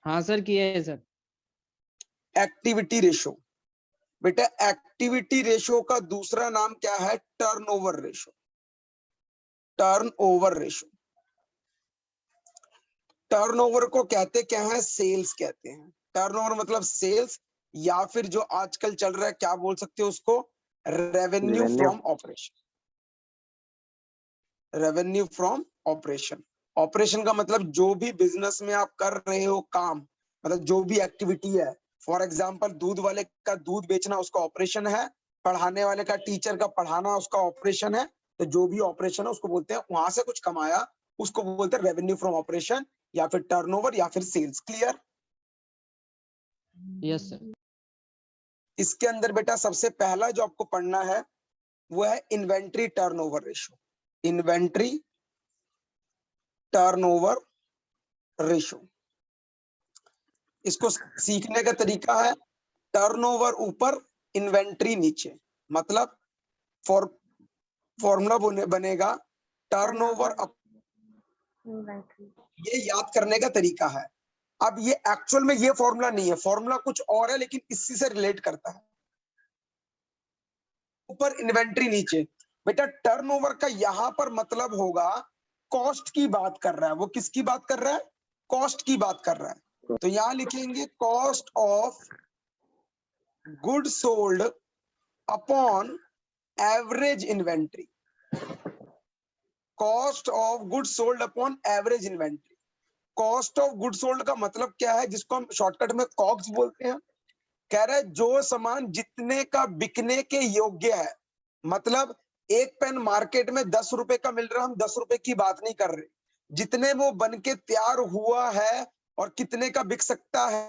हाँ सर, किया है सर। Activity ratio. बेटा एक्टिविटी रेशो का दूसरा नाम क्या है? Turnover ratio. Turnover ratio. Turnover को कहते क्या है? सेल्स कहते हैं। टर्नओवर मतलब सेल्स, या फिर जो आजकल चल रहा है क्या बोल सकते हो उसको? Revenue from operation. Revenue from operation. Operation का मतलब जो भी बिजनेस में आप कर रहे हो काम, मतलब जो भी एक्टिविटी है। फॉर एग्जाम्पल दूध वाले का दूध बेचना उसका ऑपरेशन है, पढ़ाने वाले का, टीचर का पढ़ाना उसका ऑपरेशन है। तो जो भी ऑपरेशन है उसको बोलते हैं, वहां से कुछ कमाया उसको बोलते हैं रेवेन्यू फ्रॉम ऑपरेशन, या फिर टर्नओवर, या फिर सेल्स। क्लियर? Yes sir. इसके अंदर बेटा सबसे पहला जो आपको पढ़ना है वो है inventory turnover ratio. Inventory turnover ratio. इसको सीखने का तरीका है टर्नओवर ऊपर, इन्वेंट्री नीचे। मतलब फॉर्मूला बनेगा टर्नओवर अप। ये याद करने का तरीका है। अब ये एक्चुअल में ये फॉर्मूला नहीं है, फॉर्मूला कुछ और है, लेकिन इसी से रिलेट करता है। ऊपर इन्वेंट्री नीचे। बेटा टर्नओवर का यहां पर मतलब होगा कॉस्ट की बात कर रहा है। वो किसकी बात कर रहा है? कॉस्ट की बात कर रहा है। तो यहां लिखेंगे cost of good sold upon average inventory. Cost of good sold upon average inventory. Cost of good sold का मतलब क्या है, जिसको हम शॉर्टकट में कॉग्स बोलते हैं। कह रहा है जो सामान जितने का बिकने के योग्य है, मतलब एक पेन मार्केट में 10 रुपए का मिल रहा है, हम 10 रुपए की बात नहीं कर रहे, जितने वो बन के तैयार हुआ है और कितने का बिक सकता है।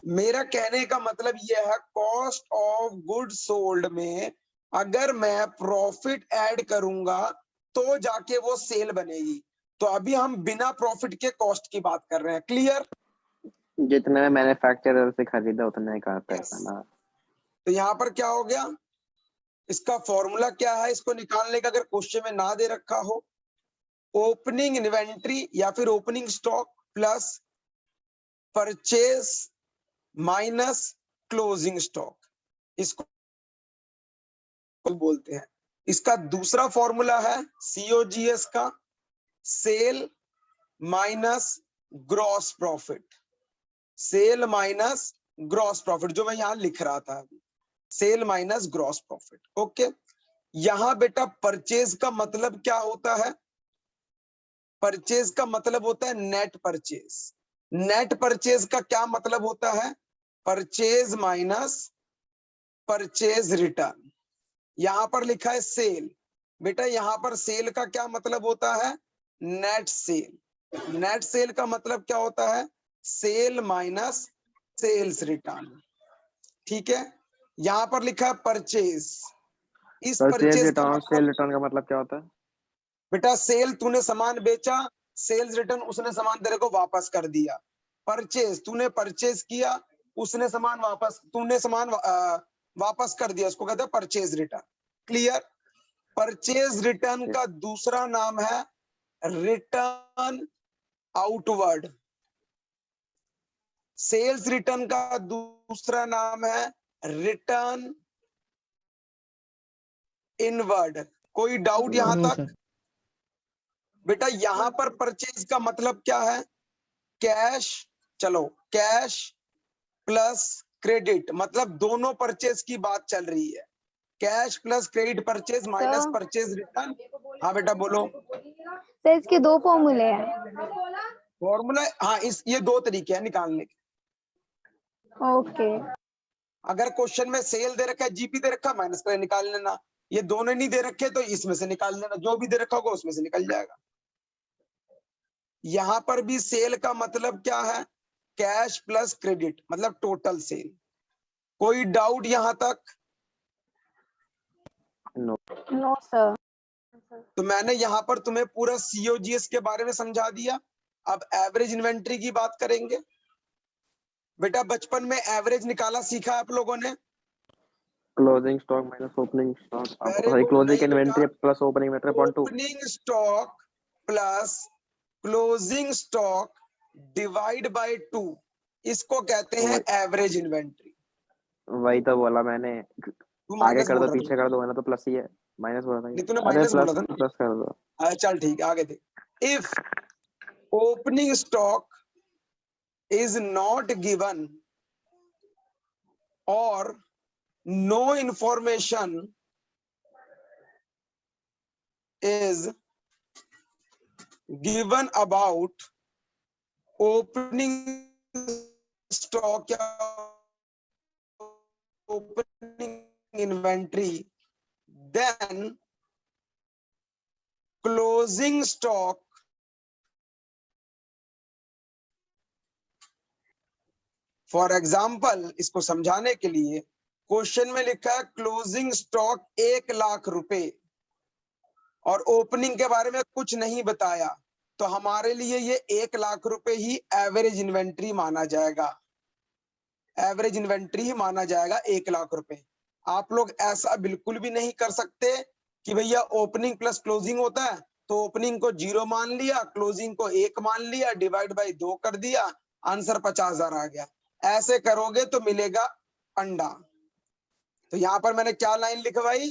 मेरा कहने का मतलब यह है कॉस्ट ऑफ गुड सोल्ड में अगर मैं प्रॉफिट ऐड करूंगा तो जाके वो सेल बनेगी। तो अभी हम बिना प्रॉफिट के कॉस्ट की बात कर रहे हैं। क्लियर? जितने में मैन्युफैक्चरर से खरीदा उतने का पैसा ना। तो यहाँ पर क्या हो गया? इसका फॉर्मूला क्या है इसको निकालने का, अगर क्वेश्चन में ना दे रखा हो? ओपनिंग इन्वेंट्री या फिर opening stock plus purchase minus closing stock, इसको बोलते हैं। इसका दूसरा फॉर्मूला है सीओजीएस का, sale minus gross profit. Sale minus gross profit, जो मैं यहां लिख रहा था अभी, sale minus gross profit. Okay. यहां बेटा परचेज का मतलब क्या होता है? परचेज का मतलब होता है नेट परचेज। नेट परचेज का क्या मतलब होता है? Purchase minus purchase return. यहां पर लिखा है सेल। बेटा यहां पर सेल का क्या मतलब होता है? Net cell. नेट सेल का मतलब क्या होता है? Sale minus sales return. ठीक है। यहां पर लिखा है परचेज। इस परचेज का मतलब, सेल रिटर्न का मतलब क्या होता है? बेटा सेल तूने सामान बेचा, सेल्स रिटर्न उसने सामान तेरे को वापस कर दिया। परचेज तूने परचेज किया, उसने सामान वापस, तूने सामान वापस कर दिया, उसको कहते हैं purchase return. Clear? Purchase return का दूसरा नाम है रिटर्न आउटवर्ड। सेल्स रिटर्न का दूसरा नाम है रिटर्न इनवर्ड। कोई डाउट यहां नो तक? सर। बेटा यहां पर परचेज का मतलब क्या है? कैश। चलो, कैश प्लस क्रेडिट, मतलब दोनों परचेज की बात चल रही है। Cash plus credit purchase minus purchase return. हाँ बेटा बोलो। तो इसके दो फॉर्मूले हैं। फॉर्मूला, हाँ, ये दो तरीके हैं निकालने के। ओके। अगर क्वेश्चन में सेल दे रखा है, जीपी दे रखा है, माइनस कर निकाल लेना। ये दोनों नहीं दे रखे तो इसमें से निकाल लेना, जो भी दे रखा होगा उसमें से निकल जाएगा। यहां पर भी सेल का मतलब क्या है? कैश प्लस क्रेडिट, मतलब टोटल सेल। कोई डाउट यहां तक? No sir. तो मैंने यहां पर तुम्हें पूरा सीओजीएस के बारे में समझा दिया। अब एवरेज इन्वेंट्री की बात करेंगे। बेटा बचपन में एवरेज निकाला सीखा आप लोगों ने? Closing stock minus opening stock. Very sorry, good. Closing नहीं बेटा, inventory plus opening inventory upon 2। Opening stock plus closing stock divide by 2, इसको कहते हैं एवरेज इन्वेंट्री। वही तो बोला मैंने, तू आगे माइनस कर बोल दो रहा था, पीछे कर दो, मैंने तो प्लस ही है, माइनस बोला था नहीं ये। तूने अरे माइनस प्लस बोला था ना। प्लस कर दो। चल ठीक है, आगे देख। If opening stock is not given or no information is given about opening stock या opening inventory, then closing stock for example, इसको समझाने के लिए क्वेश्चन में लिखा है क्लोजिंग स्टॉक 1,00,000 रुपए और ओपनिंग के बारे में कुछ नहीं बताया, तो हमारे लिए ये 1,00,000 रुपए ही एवरेज इन्वेंट्री माना जाएगा। एवरेज इन्वेंट्री ही माना जाएगा 1,00,000 रुपए। आप लोग ऐसा बिल्कुल भी नहीं कर सकते कि भैया ओपनिंग प्लस क्लोजिंग होता है तो ओपनिंग को 0 मान लिया, क्लोजिंग को 1 मान लिया, डिवाइड बाय 2 कर दिया, आंसर 50,000 आ गया। ऐसे करोगे तो मिलेगा अंडा। तो यहां पर मैंने क्या लाइन लिखवाई,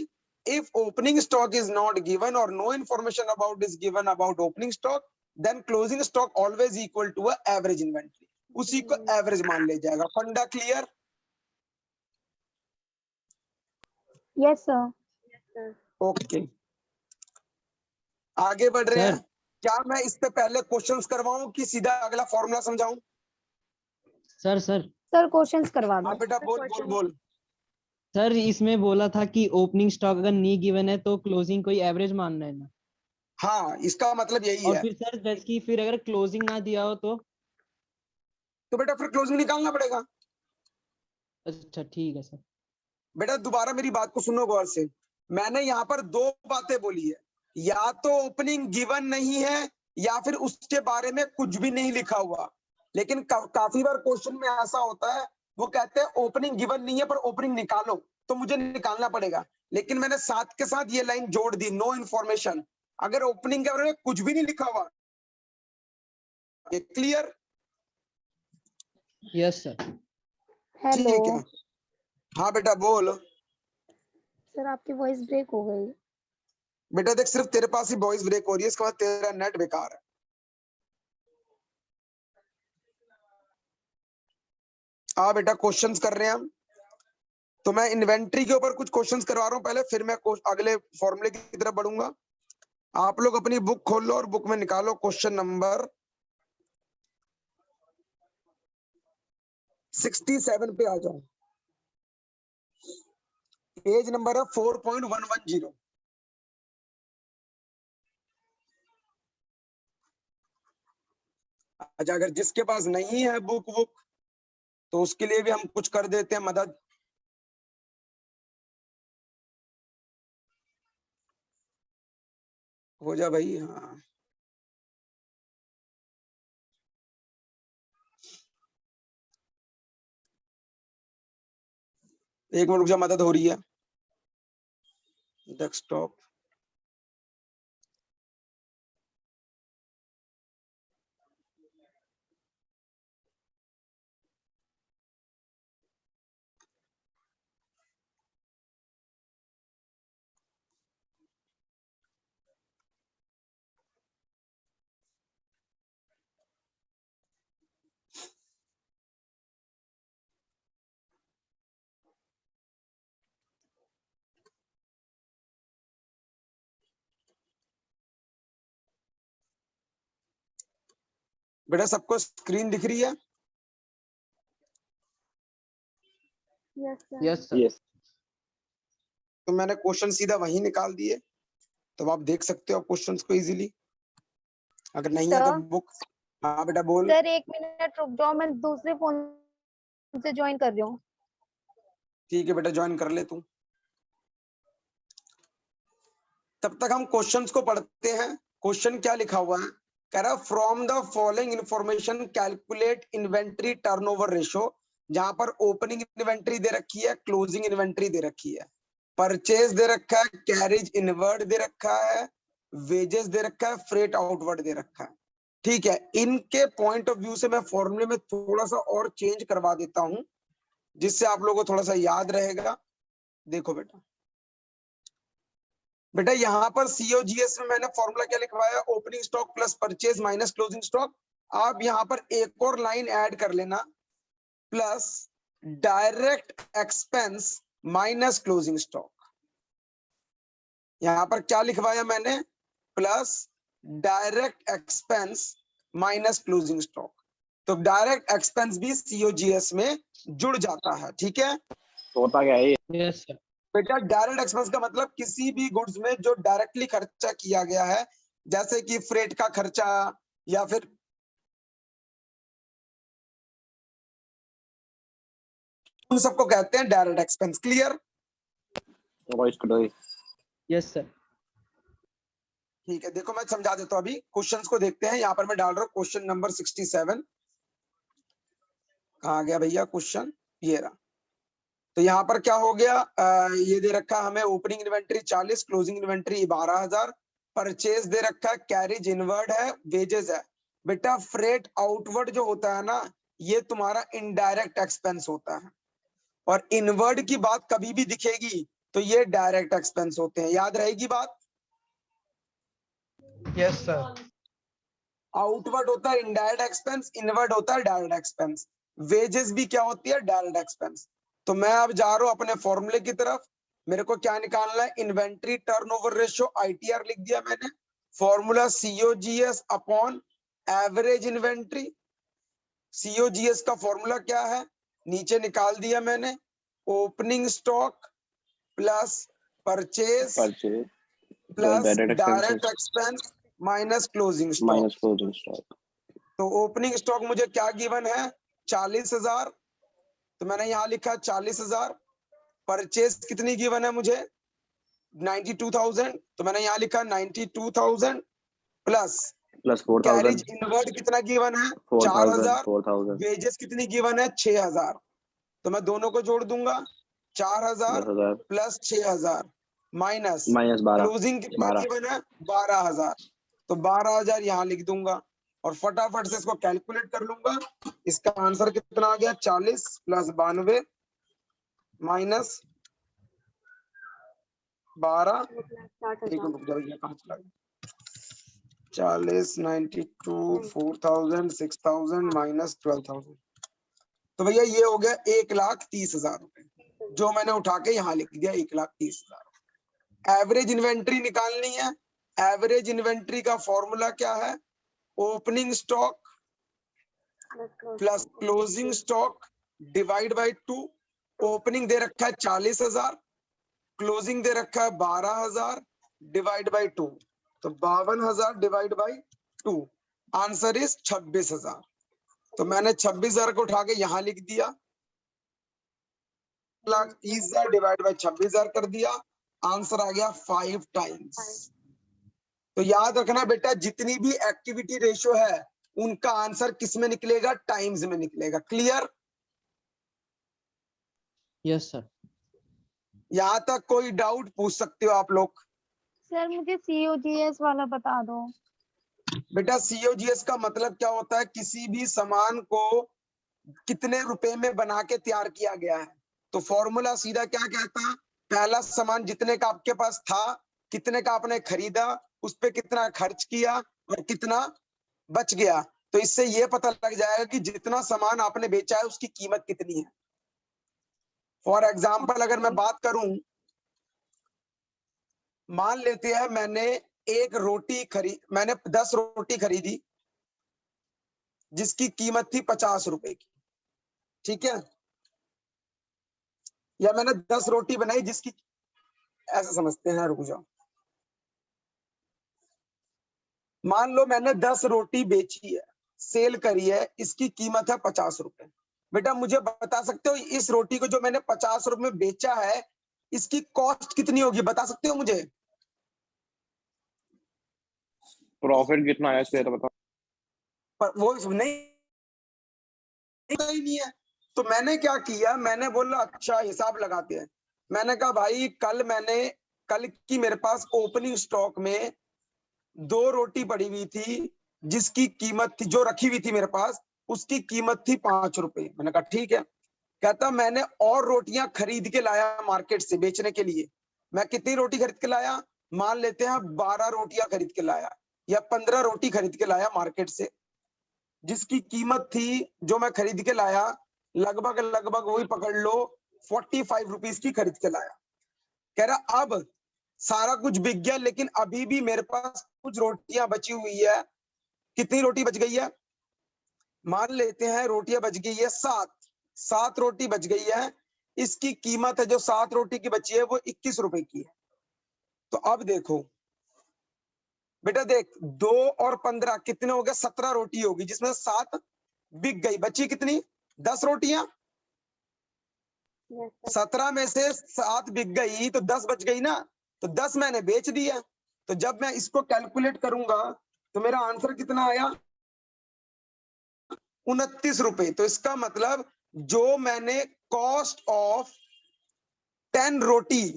if opening stock is not given और no information about is given about opening stock, then closing stock always equal to a average inventory, उसी को एवरेज मान ले जाएगा। फंडा क्लियर? Yes sir. ओके, आगे बढ़ रहे हैं। सर क्या मैं इस पे पहले क्वेश्चंस करवाऊं कि सीधा अगला फॉर्मूला समझाऊं? सर सर सर क्वेश्चंस करवा हाँ दो। बेटा बोल बोल बोल। सर इसमें बोला था कि ओपनिंग स्टॉक अगर नहीं गिवन है तो क्लोजिंग कोई एवरेज मानना है ना। हाँ, इसका मतलब यही और है। फिर सर जैसे कि फिर अगर क्लोजिंग ना दिया हो तो बेटा फिर क्लोजिंग निकालना पड़ेगा। अच्छा ठीक है सर। बेटा दोबारा मेरी बात को सुनो गौर से। मैंने यहाँ पर 2 बातें बोली है, या तो ओपनिंग गिवन नहीं है या फिर उसके बारे में कुछ भी नहीं लिखा हुआ। लेकिन काफी बार क्वेश्चन में ऐसा होता है, वो कहते हैं ओपनिंग गिवन नहीं है पर ओपनिंग निकालो, तो मुझे निकालना पड़ेगा। लेकिन मैंने साथ के साथ ये लाइन जोड़ दी, नो इन्फॉर्मेशन, अगर ओपनिंग के बारे में कुछ भी नहीं लिखा हुआ। क्लियर? Yes sir. हेलो ठीक है, हाँ बेटा बोल। सर, आपकी वॉइस ब्रेक हो गई। बेटा देख, सिर्फ तेरे पास ही वॉइस ब्रेक हो रही है, इसके बाद तेरा नेट बेकार है। हाँ बेटा, क्वेश्चंस कर रहे हैं हम। तो मैं इन्वेंट्री के ऊपर कुछ क्वेश्चंस करवा रहा हूँ पहले, फिर मैं अगले फॉर्मूले की तरफ बढ़ूंगा। आप लोग अपनी बुक खोल लो और बुक में निकालो क्वेश्चन नंबर 67 पे आ जाओ। पेज नंबर है 4.110। अच्छा, अगर जिसके पास नहीं है बुक तो उसके लिए भी हम कुछ कर देते हैं मदद। हो जा भाई। हाँ, एक मिनट रुक जा, मदद हो रही है। डेस्कटॉप, बेटा सबको स्क्रीन दिख रही है? Yes sir. Yes sir. Yes तो मैंने क्वेश्चन सीधा वहीं निकाल दिए, तो आप देख सकते हो क्वेश्चंस को इजीली। अगर नहीं है तो सर बुक। हाँ बेटा बोल। सर, 1 मिनट रुक जाओ, मैं दूसरे फोन से ज्वाइन कर रही हूँ। ठीक है बेटा, ज्वाइन कर ले तू। तब तक हम क्वेश्चंस को पढ़ते हैं। क्वेश्चन क्या लिखा हुआ है? कह रहा from the following information calculate inventory turnover ratio. जहां पर ओपनिंग इन्वेंट्री दे रखी है, क्लोजिंग इन्वेंट्री दे रखी है, परचेज दे रखा है, कैरेज इनवर्ड दे रखा है, वेजेस दे रखा है, फ्रेट आउटवर्ड दे रखा है। ठीक है, इनके पॉइंट ऑफ व्यू से मैं फॉर्मूले में थोड़ा सा और चेंज करवा देता हूं, जिससे आप लोगों को थोड़ा सा याद रहेगा। देखो बेटा, बेटा यहाँ पर सीओजीएस में मैंने फॉर्मूला क्या लिखवाया, opening stock plus purchase minus closing stock. आप यहाँ पर एक और लाइन ऐड कर लेना, plus direct expense minus closing stock. यहाँ पर क्या लिखवाया मैंने, plus direct expense minus closing stock. तो डायरेक्ट एक्सपेंस भी सीओजीएस में जुड़ जाता है, ठीक है। होता क्या है ये? Yes sir. बेटा डायरेक्ट एक्सपेंस का मतलब किसी भी गुड्स में जो डायरेक्टली खर्चा किया गया है, जैसे कि फ्रेट का खर्चा या फिर उन सबको कहते हैं direct expense. Clear? Voice cut गई। Yes sir. ठीक है, देखो मैं समझा देता हूं, अभी क्वेश्चंस को देखते हैं। यहाँ पर मैं डाल रहा हूँ क्वेश्चन नंबर 67। कहाँ गया भैया क्वेश्चन, ये रहा। तो यहाँ पर क्या हो गया, ये दे रखा हमें opening inventory 40, closing inventory 12,000, purchase दे रखा है, कैरिज इनवर्ड है, वेजेस है। बेटा फ्रेट आउटवर्ड जो होता है ना, ये तुम्हारा इनडायरेक्ट एक्सपेंस होता है, और इनवर्ड की बात कभी भी दिखेगी तो ये डायरेक्ट एक्सपेंस होते हैं। याद रहेगी बात? Yes sir. आउटवर्ड होता है इनडायरेक्ट एक्सपेंस, इनवर्ड होता है डायरेक्ट एक्सपेंस। वेजेस भी क्या होती है, डायरेक्ट एक्सपेंस। तो मैं अब जा रहा हूं अपने फॉर्मूले की तरफ। मेरे को क्या निकालना है, इन्वेंट्री टर्नओवर रेशियो, आईटीआर लिख दिया मैंने। Formula COGS upon average inventory. COGS का फॉर्मूला क्या है, नीचे निकाल दिया मैंने, opening stock plus purchase purchase plus direct direct expenses expense minus closing minus stock. Closing stock. तो ओपनिंग स्टॉक मुझे क्या गिवन है, 40,000, तो मैंने यहाँ लिखा 40,000। परचेज कितनी गिवन है मुझे, 92,000, तो मैंने यहाँ लिखा 92,000 प्लस प्लस 4,000 कैरिज इनवर्ड कितना गिवन है, 4,000। 4,000 वेजेस कितनी गिवन है, 6,000। तो मैं दोनों को जोड़ दूंगा, 4,000 10,000 प्लस 6,000 माइनस माइनस 12 क्लोजिंग कितना 12 गिवन है, 12,000। तो 12,000 यहाँ लिख दूंगा और फटाफट से इसको कैलकुलेट कर लूंगा। इसका आंसर कितना आ गया, 40 प्लस 92 माइनस 12। एक मिनट रुक जाओ, ये कहाँ चला गया, 40 92 4,000 6,000 माइनस 12,000। तो भैया ये हो गया 1,30,000 रुपए, जो मैंने उठा के यहाँ लिख दिया 1,30,000। एवरेज इन्वेंट्री निकालनी है। एवरेज इन्वेंट्री का फॉर्मूला क्या है, opening stock plus closing stock divide by 2। Opening दे रखा है 40,000, क्लोजिंग दे रखा है 12,000 डिवाइड बाय 2, तो 52,000 डिवाइड बाय 2। Answer is 26,000। तो मैंने 26,000 को उठा के यहाँ लिख दिया, 1,30,000 डिवाइड बाय 26,000 कर दिया। आंसर आ गया 5 टाइम्स। तो याद रखना बेटा, जितनी भी एक्टिविटी रेशियो है उनका आंसर किस में निकलेगा, टाइम्स में निकलेगा। क्लियर? Yes sir. यहाँ तक कोई डाउट पूछ सकते हो आप लोग? सर मुझे सीओजीएस वाला बता दो। बेटा सीओजीएस का मतलब क्या होता है, किसी भी सामान को कितने रुपए में बना के तैयार किया गया है। तो फॉर्मूला सीधा क्या कहता है, पहला सामान जितने का आपके पास था, कितने का आपने खरीदा, उस पे कितना खर्च किया और कितना बच गया। तो इससे ये पता लग जाएगा कि जितना सामान आपने बेचा है उसकी कीमत कितनी है। फॉर एग्जाम्पल अगर मैं बात करूं, मान लेते हैं मैंने मैंने 10 रोटी खरीदी जिसकी कीमत थी 50 रुपए की, ठीक है। या मैंने 10 रोटी बनाई जिसकी, ऐसा समझते हैं, रुक जाओ, मान लो मैंने 10 रोटी बेची है, सेल करी है, इसकी कीमत है 50 रुपए। बेटा मुझे बता सकते हो इस रोटी को जो मैंने 50 रुपए में बेचा है, इसकी कॉस्ट कितनी होगी, बता सकते हो मुझे? प्रॉफिट कितना है इसलिए तो बता। पर वो नहीं है। तो मैंने क्या किया, मैंने बोला अच्छा हिसाब लगाते हैं। मैंने कहा भाई कल की मेरे पास ओपनिंग स्टॉक में 2 रोटी पड़ी हुई थी जिसकी कीमत थी, जो रखी हुई थी मेरे पास, उसकी कीमत थी 5 रुपए। मैंने कहा ठीक है। कहता मैंने और रोटियां खरीद के लाया मार्केट से बेचने के लिए। मैं कितनी रोटी खरीद के लाया? मान लेते हैं 12 रोटियां खरीद के लाया या 15 रोटी खरीद के लाया मार्केट से, जिसकी कीमत थी, जो मैं खरीद के लाया, लगभग लगभग वही पकड़ लो 45 रुपीज की खरीद के लाया। कह रहा अब सारा कुछ बिक गया, लेकिन अभी भी मेरे पास कुछ रोटियां बची हुई है। कितनी रोटी बच गई है? मान लेते हैं रोटियां बच गई है 7 रोटी बच गई है। इसकी कीमत है जो 7 रोटी की बची है वो 21 रुपए की है। तो अब देखो बेटा, देख 2 और 15 कितने हो गए? 17 रोटी होगी, जिसमें 7 बिक गई, बची कितनी? 10 रोटियां। Yes sir. 17 में से 7 बिक गई तो 10 बच गई ना, तो 10 मैंने बेच दिया। तो जब मैं इसको कैलकुलेट करूंगा तो मेरा आंसर कितना आया? 29 रुपए। तो इसका मतलब जो मैंने कॉस्ट ऑफ 10 रोटी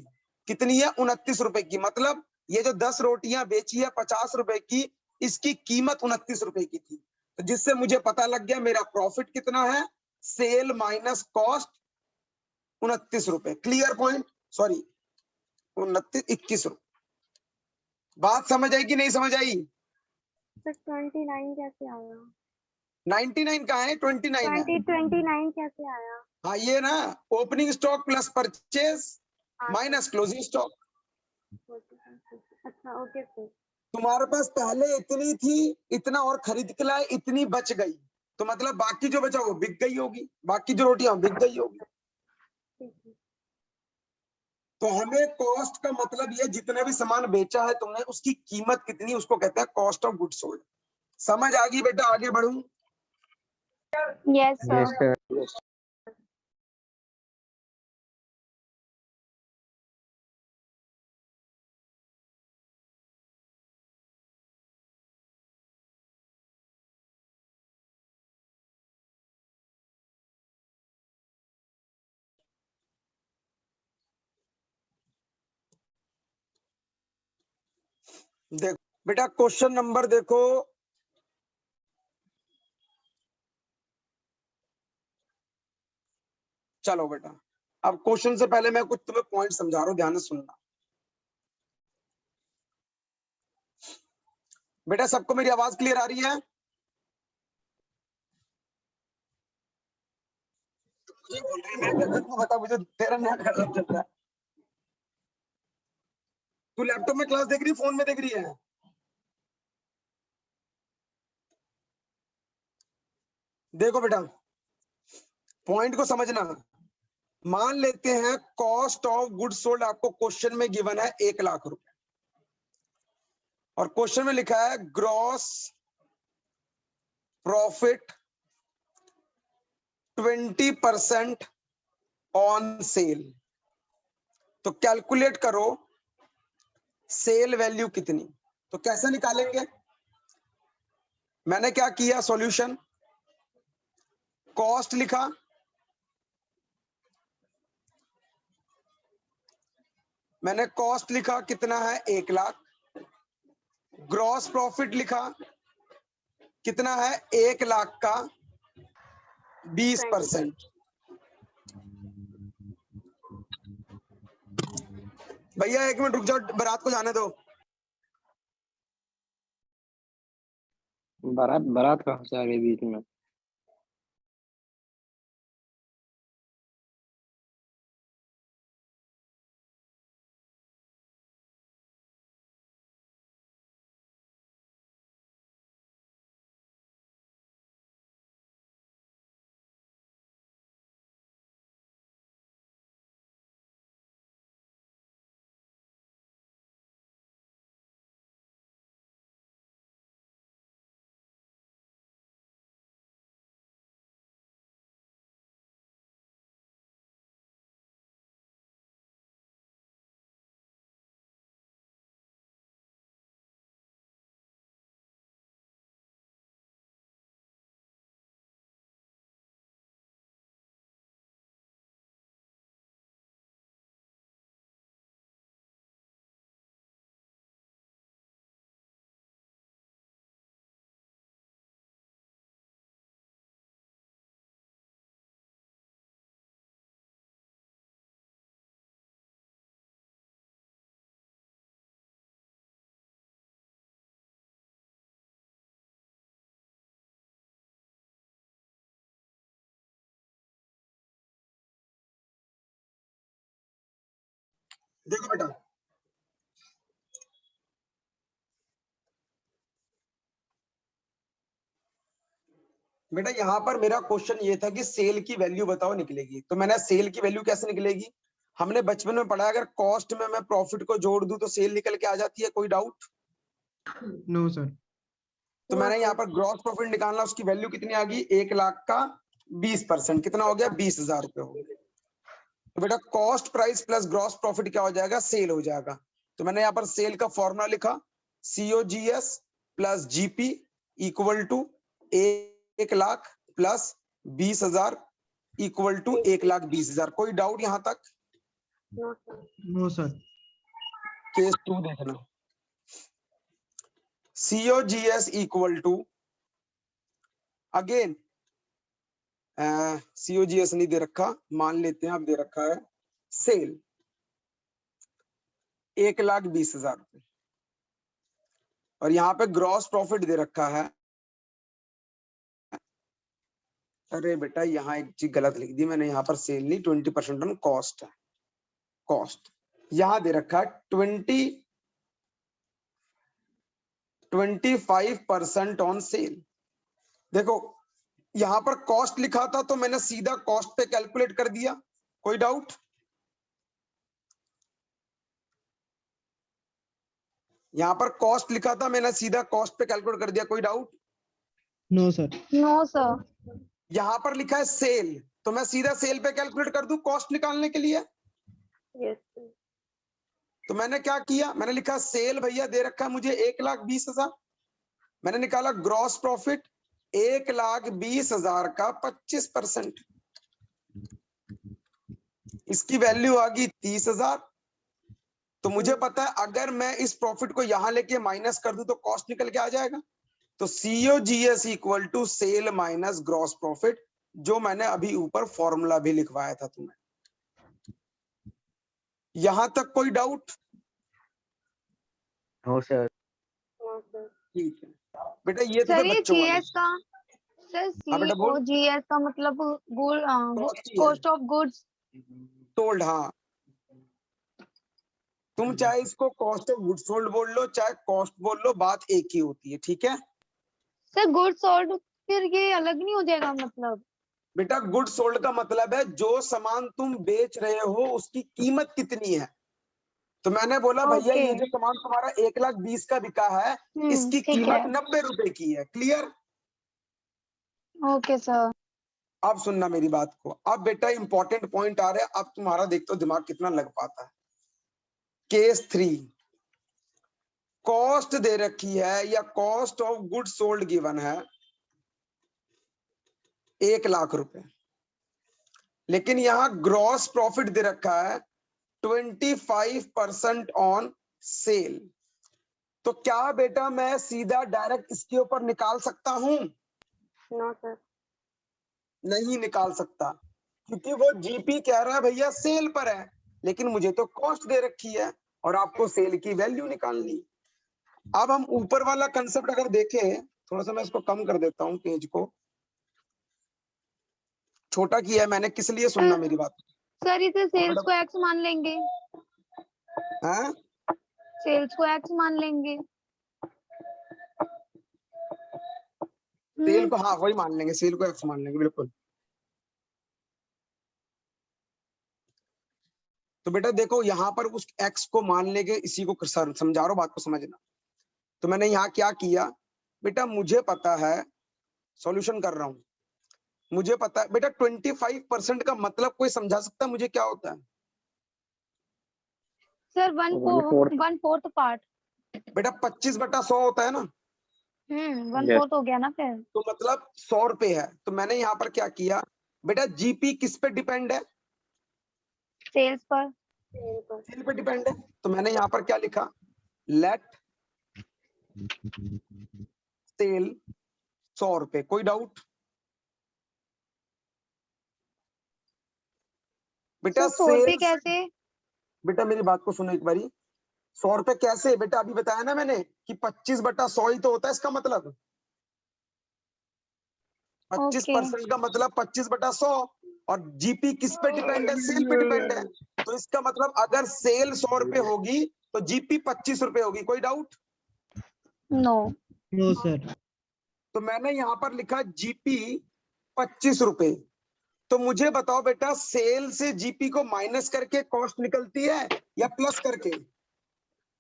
कितनी है? 29 रुपए की। मतलब ये जो 10 रोटियां बेची है 50 रुपए की, इसकी कीमत 29 रुपए की थी। तो जिससे मुझे पता लग गया मेरा प्रॉफिट कितना है, सेल माइनस कॉस्ट 29 रुपए। Clear point? सॉरी 21 रुपए। बात समझ आई कि नहीं समझ आई? सर 29 कैसे आया? 99 कहाँ है? 29 है। 29 कैसे आया? हाँ ये ना, ओपनिंग स्टॉक प्लस परचेज हाँ माइनस क्लोजिंग स्टॉक। अच्छा ओके सर। तुम्हारे पास पहले इतनी थी, इतना और खरीद के लाए, इतनी बच गई, तो मतलब बाकी जो बचा वो बिक गई होगी, बाकी जो रोटियां बिक गई होगी। ठीक है। तो हमें कॉस्ट का मतलब ये, जितना भी सामान बेचा है तुमने उसकी कीमत कितनी, उसको कहते हैं कॉस्ट ऑफ गुड्स सोल्ड। समझ आ गई बेटा? आगे बढ़ूं? Yes yes sir. सर। देखो बेटा, क्वेश्चन नंबर देखो, चलो बेटा अब क्वेश्चन से पहले मैं कुछ तुम्हें पॉइंट समझा रहा हूं, ध्यान से सुनना। बेटा सबको मेरी आवाज क्लियर आ रही है? मुझे बोल रही है, मैं तू बता, मुझे तेरा नेट खराब चल रहा है। तू लैपटॉप में क्लास देख रही है, फोन में देख रही है? देखो बेटा पॉइंट को समझना। मान लेते हैं कॉस्ट ऑफ गुड्स सोल्ड आपको क्वेश्चन में गिवन है 1,00,000 रुपए, और क्वेश्चन में लिखा है ग्रॉस प्रॉफिट 20% ऑन सेल। तो कैलकुलेट करो सेल वैल्यू कितनी। तो कैसे निकालेंगे? मैंने क्या किया, सॉल्यूशन, कॉस्ट लिखा, मैंने कॉस्ट लिखा कितना है 1,00,000, ग्रॉस प्रॉफिट लिखा कितना है 1,00,000 का 20%। भैया 1 मिनट रुक जाओ, बारात को जाने दो। बारात बारात कहाँ से आ गई बीच में? देखो बेटा, बेटा यहाँ पर मेरा क्वेश्चन ये था कि सेल की वैल्यू बताओ निकलेगी, तो मैंने सेल की वैल्यू कैसे निकलेगी, हमने बचपन में पढ़ा अगर कॉस्ट में मैं प्रॉफिट को जोड़ दूं तो सेल निकल के आ जाती है, कोई डाउट? No sir. तो मैंने यहाँ पर ग्रॉस प्रॉफिट निकालना, उसकी वैल्यू कितनी आ गई, 1 लाख का 20%, कितना हो गया, 20,000 रुपए हो गए। तो बेटा cost price plus gross profit क्या हो जाएगा, सेल हो जाएगा। तो मैंने यहाँ पर सेल का फॉर्मूला लिखा, COGS plus GP equal to 1 lakh plus 20,000 equal to 1,20,000। कोई डाउट यहाँ तक? No sir. केस 2 देखना, COGS equal to, again COGS नहीं दे रखा, मान लेते हैं अब दे रखा है सेल 1,20,000 रुपए, और यहाँ पे ग्रॉस प्रॉफिट दे रखा है, अरे बेटा यहाँ एक चीज गलत लिख दी मैंने, यहाँ पर सेल नहीं 20% ऑन कॉस्ट है, कॉस्ट यहाँ दे रखा है 25% ऑन सेल। देखो यहाँ पर कॉस्ट लिखा था तो मैंने सीधा कॉस्ट पे कैलकुलेट कर दिया, कोई डाउट? यहाँ पर कॉस्ट लिखा था, मैंने सीधा कॉस्ट पे कैलकुलेट कर दिया, कोई doubt? No sir. No sir. यहाँ पर लिखा है सेल, तो मैं सीधा सेल पे कैलकुलेट कर दूं कॉस्ट निकालने के लिए। यस। तो मैंने क्या किया, मैंने लिखा सेल भैया दे रखा है मुझे 1,20,000, मैंने निकाला ग्रॉस प्रॉफिट 1,20,000 का 25%, इसकी वैल्यू आ गई 30,000। तो मुझे पता है अगर मैं इस प्रॉफिट को यहां लेके माइनस कर दूं तो कॉस्ट निकल के आ जाएगा। तो COGS equal to sale minus gross profit, जो मैंने अभी ऊपर फॉर्मूला भी लिखवाया था तुम्हें। यहां तक कोई डाउट? No sir. ठीक है बेटा, ये तो सर थे ये बच्चों वाले। GS का, सर हाँ बेटा बोल। COGS का मतलब कॉस्ट ही है, कॉस्ट ऑफ गुड्स सोल्ड। हाँ, तुम चाहे इसको कॉस्ट ऑफ गुड्स सोल्ड बोल लो चाहे कॉस्ट बोल लो, बात एक ही होती है, ठीक है? सर गुड्स सोल्ड, फिर ये अलग नहीं हो जाएगा मतलब? बेटा गुड सोल्ड का मतलब है जो सामान तुम बेच रहे हो उसकी कीमत कितनी है। तो मैंने बोला भैया ओके। ये जो सामान तुम्हारा 1,20,000 का बिका है, इसकी ठीक है। कीमत 90 रुपए की है, क्लियर? Okay sir. अब सुनना मेरी बात को, अब बेटा इंपॉर्टेंट पॉइंट आ रहा है, अब तुम्हारा देखते हो दिमाग कितना लग पाता है। केस 3, कॉस्ट दे रखी है या cost of good sold given है 1,00,000 रुपए, लेकिन यहां ग्रॉस प्रॉफिट दे रखा है 25% ऑन सेल। तो क्या बेटा मैं सीधा डायरेक्ट इसके ऊपर निकाल सकता हूं? No sir. नहीं निकाल सकता, क्योंकि वो GP कह रहा है भैया सेल पर है, लेकिन मुझे तो कॉस्ट दे रखी है और आपको सेल की वैल्यू निकालनी। अब हम ऊपर वाला कंसेप्ट अगर देखें, थोड़ा सा मैं इसको कम कर देता हूं, पेज को छोटा किया है मैंने, किस लिए? सुनना मेरी बात। सर इसे सेल्स को X मान लेंगे, हैं? सेल्स को X मान लेंगे। सेल को हाँ वही मान लेंगे, सेल को X मान लेंगे, बिल्कुल। तो बेटा देखो यहाँ पर उस X को मान लेंगे, इसी को समझा रहा हूं, बात को समझना। तो मैंने यहाँ क्या किया बेटा, मुझे पता है, सॉल्यूशन कर रहा हूं, मुझे पता है बेटा 25% का मतलब कोई समझा सकता है मुझे क्या होता है? Sir 1/4 part. बेटा 25/100 होता है ना, 1/4 हो गया ना फिर। तो मतलब 100 रुपए है। तो मैंने यहाँ पर क्या किया बेटा, GP किस पे डिपेंड है? सेल्स पर। सेल पे डिपेंड है। तो मैंने यहाँ पर क्या लिखा, लेट सेल 100 रुपए, कोई डाउट? बेटा 100 रुपए सेल्स, कैसे? बेटा मेरी बात को सुनो एक बारी, 100 रुपए कैसे? बेटा अभी बताया ना मैंने कि 25/100 ही तो होता है इसका मतलब। 25% का मतलब 25/100, और जीपी किस पे डिपेंड है? सेल पे डिपेंड है। तो इसका मतलब अगर सेल 100 रुपए होगी तो जीपी 25 रुपए होगी। कोई डाउट? नो। No sir. तो मैंने यहां पर लिखा जीपी 25 रुपए। तो मुझे बताओ बेटा, सेल से जीपी को माइनस करके कॉस्ट निकलती है या प्लस करके?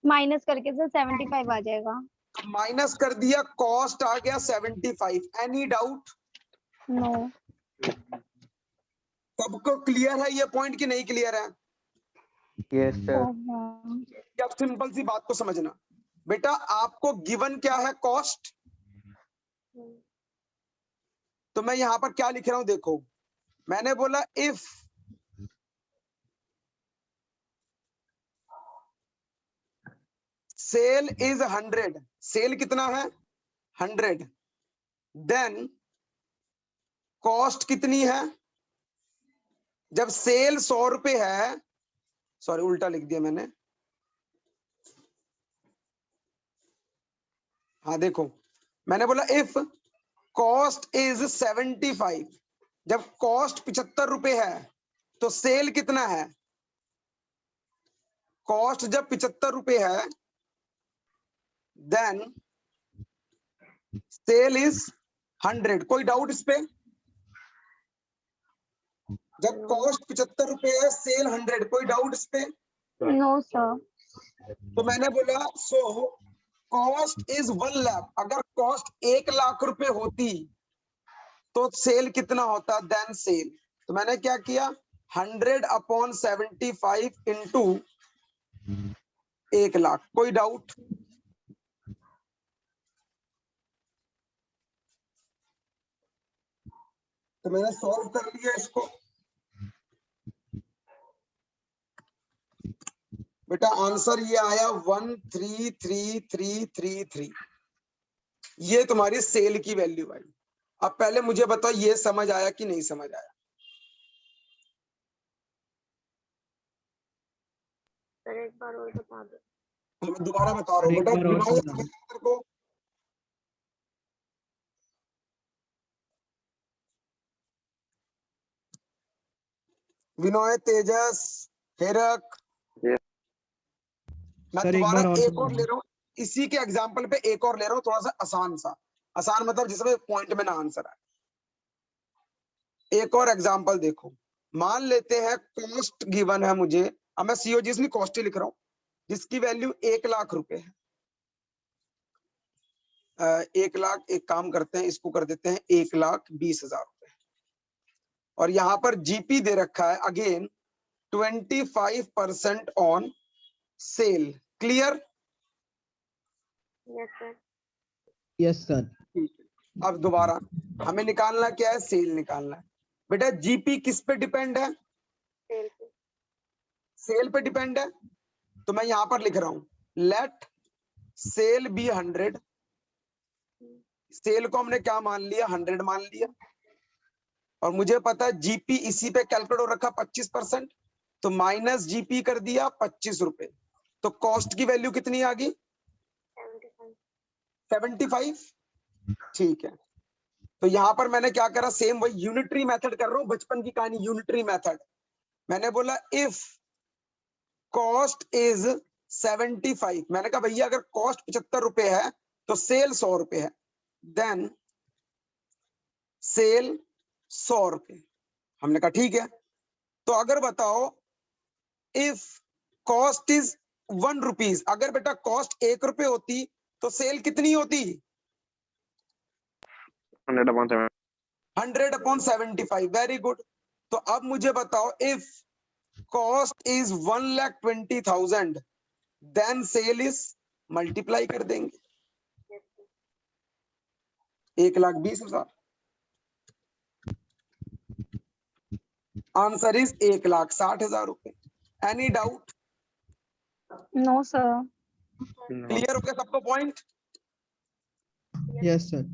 माइनस करके सर 75 आ जाएगा। माइनस कर दिया, कॉस्ट आ गया 75। Any doubt? नो। सबको क्लियर है ये पॉइंट कि नहीं क्लियर है? Yes sir. अब सिंपल सी बात को समझना बेटा, आपको गिवन क्या है? कॉस्ट। तो मैं यहां पर क्या लिख रहा हूं देखो, मैंने बोला इफ सेल इज 100, सेल कितना है? 100, देन कॉस्ट कितनी है? जब सेल 100 रुपए है, सॉरी उल्टा लिख दिया मैंने, हाँ देखो, मैंने बोला इफ कॉस्ट इज 75, जब कॉस्ट 75 रुपए है तो सेल कितना है? कॉस्ट जब 75 रुपए है देन सेल इज 100। कोई डाउट इस पे? जब कॉस्ट 75 रुपए है, सेल 100, कोई डाउट इस पे? No sir. तो मैंने बोला सो कॉस्ट इज 1 लाख, अगर कॉस्ट 1 लाख रुपए होती तो सेल कितना होता? Then sale. तो मैंने क्या किया, 100/75 इंटू 1 लाख। कोई डाउट? तो मैंने सॉल्व कर लिया इसको। बेटा आंसर ये आया 133333। ये तुम्हारी सेल की वैल्यू आई। अब पहले मुझे बताओ ये समझ आया कि नहीं समझ आया? सर एक बार और बता दो। तो मैं दोबारा बता रहा हूँ एक बेटा, बार और विनोद समझा। तेजस को विनोद तेजस हिरक, मैं सर एक दोबारा बार और एक और ले समझा। रहा हूँ, इसी के एग्जाम्पल पे एक और ले रहा हूँ, थोड़ा सा आसान सा। आसान मतलब जिसमें पॉइंट में ना आंसर आए। एक और एग्जाम्पल देखो, मान लेते हैं कॉस्ट गिवन है मुझे, अब मैं सीओजी में कॉस्ट ही लिख रहा हूँ, जिसकी वैल्यू 1 लाख रुपए है। 1 लाख, एक काम करते हैं इसको कर देते हैं 1,20,000 रुपए। और यहाँ पर जीपी दे रखा है again 25% on sale. Clear? Yes sir. Yes sir. अब दोबारा हमें निकालना क्या है? सेल निकालना है। बेटा जीपी किस पे डिपेंड है? सेल पे। सेल पे डिपेंड है। तो मैं यहां पर लिख रहा हूं लेट सेल बी 100। सेल को हमने क्या मान लिया? 100 मान लिया। और मुझे पता है जीपी इसी पे कैलकुलेट हो रखा 25%, तो माइनस जीपी कर दिया 25 रुपए। तो कॉस्ट की वैल्यू कितनी आ गई? 75। ठीक है, तो यहां पर मैंने क्या करा? सेम वही यूनिटरी मेथड कर रहा हूं, बचपन की कहानी यूनिटरी मेथड। मैंने बोला इफ कॉस्ट इज 75, मैंने कहा भैया अगर कॉस्ट 75 रुपए है तो सेल 100 रुपए है, देन सेल 100 रुपए। हमने कहा ठीक है। तो अगर बताओ इफ कॉस्ट इज 1 रुपीज, अगर बेटा कॉस्ट 1 रुपए होती तो सेल कितनी होती? 100/7। 100/75। Very good. तो अब मुझे बताओ if cost is 1,20,000 then sale is, multiply कर देंगे 1,20,000। आंसर इज 1,60,000 रुपए। Any doubt? No sir. Clear हो गया सबको पॉइंट? Yes sir.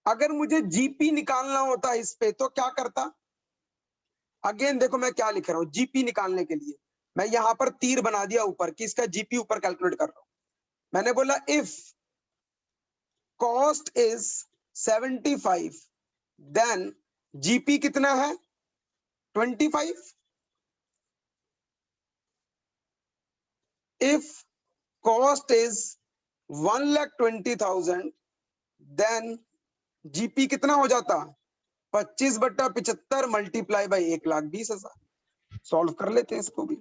अगर मुझे जीपी निकालना होता इस पे तो क्या करता? अगेन देखो मैं क्या लिख रहा हूं, जीपी निकालने के लिए मैं यहां पर तीर बना दिया ऊपर कि इसका जीपी ऊपर कैलकुलेट कर रहा हूं। मैंने बोला if cost is 75 then GP कितना है? 25. If cost is 1,20,000 then GP कितना हो जाता? 25/75 मल्टीप्लाई बाई 1,20,000। सॉल्व कर लेते हैं इसको भी।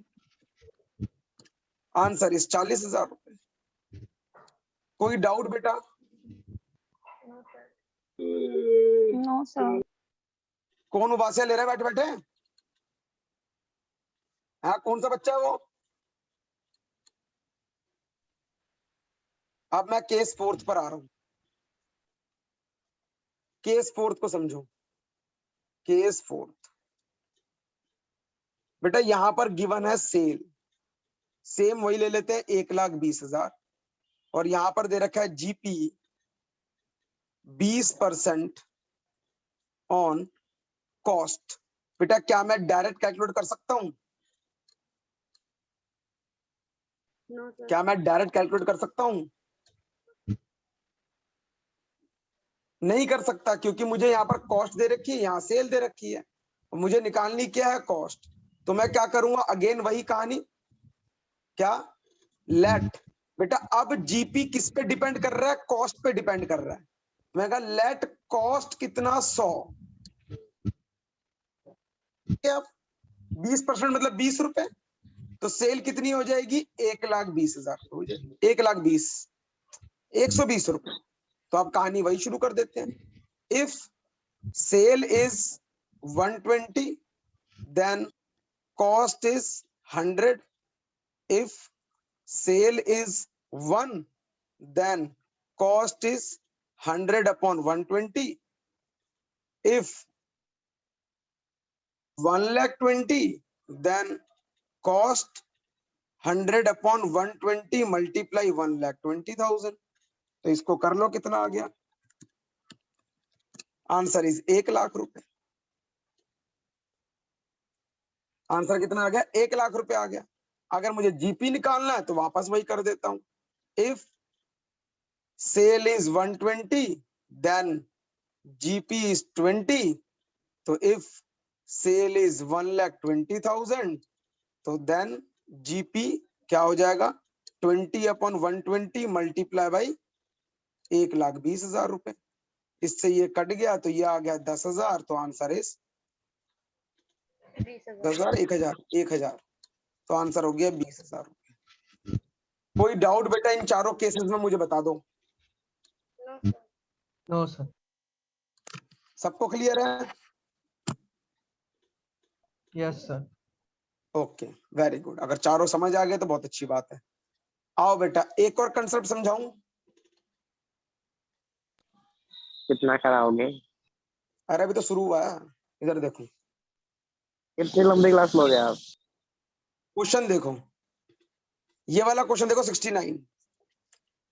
आंसर इस 40,000 रुपए। कोई डाउट बेटा? No sir. कौन उबासिया ले रहा है बैठे बैठे? हाँ, कौन सा बच्चा है वो? अब मैं केस फोर्थ पर आ रहा हूं। केस फोर्थ को समझो। केस फोर्थ बेटा, यहां पर गिवन है सेल, सेम वही ले लेते हैं 1,20,000, और यहां पर दे रखा है जीपी 20% ऑन कॉस्ट। बेटा क्या मैं डायरेक्ट कैलकुलेट कर सकता हूं? क्या मैं डायरेक्ट कैलकुलेट कर सकता हूं? नहीं कर सकता, क्योंकि मुझे यहाँ पर कॉस्ट दे रखी है, यहाँ सेल दे रखी है, मुझे निकालनी क्या है? कॉस्ट। तो मैं क्या करूंगा? अगेन वही कहानी, क्या? लेट। बेटा अब जीपी किस पे डिपेंड कर रहा है? कॉस्ट पे डिपेंड कर रहा है। मैं कहा लेट कॉस्ट कितना? 100। 20% मतलब 20 रुपए, तो सेल कितनी हो जाएगी? 1,20,000 हो जाएगी। 1,20,000 120 रुपए। तो अब कहानी वही शुरू कर देते हैं। If sale is 120 then cost is 100. If sale is 1 then cost is 100 upon 120. If 1,20,000 then cost 100 upon 120 multiply 1,20,000। तो इसको कर लो, कितना आ गया? आंसर इज 1,00,000 रुपए। आंसर कितना आ गया? 1,00,000 रुपए आ गया। अगर मुझे जीपी निकालना है तो वापस वही कर देता हूं। If sale is 120 then GP is 20। तो इफ सेल इज 1,20,000 तो देन जीपी क्या हो जाएगा? 20 अपॉन 120 मल्टीप्लाई बाई 1,20,000 रुपए। इससे ये कट गया तो ये आ गया 10,000। तो आंसर इज 10,000 1,000 तो आंसर हो गया 20,000 रुपए। कोई डाउट बेटा इन चारों केसेस में मुझे बता दो। No sir. सबको क्लियर है? Yes sir. Okay, very good. अगर चारों समझ आ गए तो बहुत अच्छी बात है। आओ बेटा एक और कंसेप्ट समझाऊं। कितना कराओगे? अरे अभी तो शुरू हुआ है, इधर देखो। कितनी लंबी क्लास लोगे आप? क्वेश्चन देखो, ये वाला क्वेश्चन देखो 69।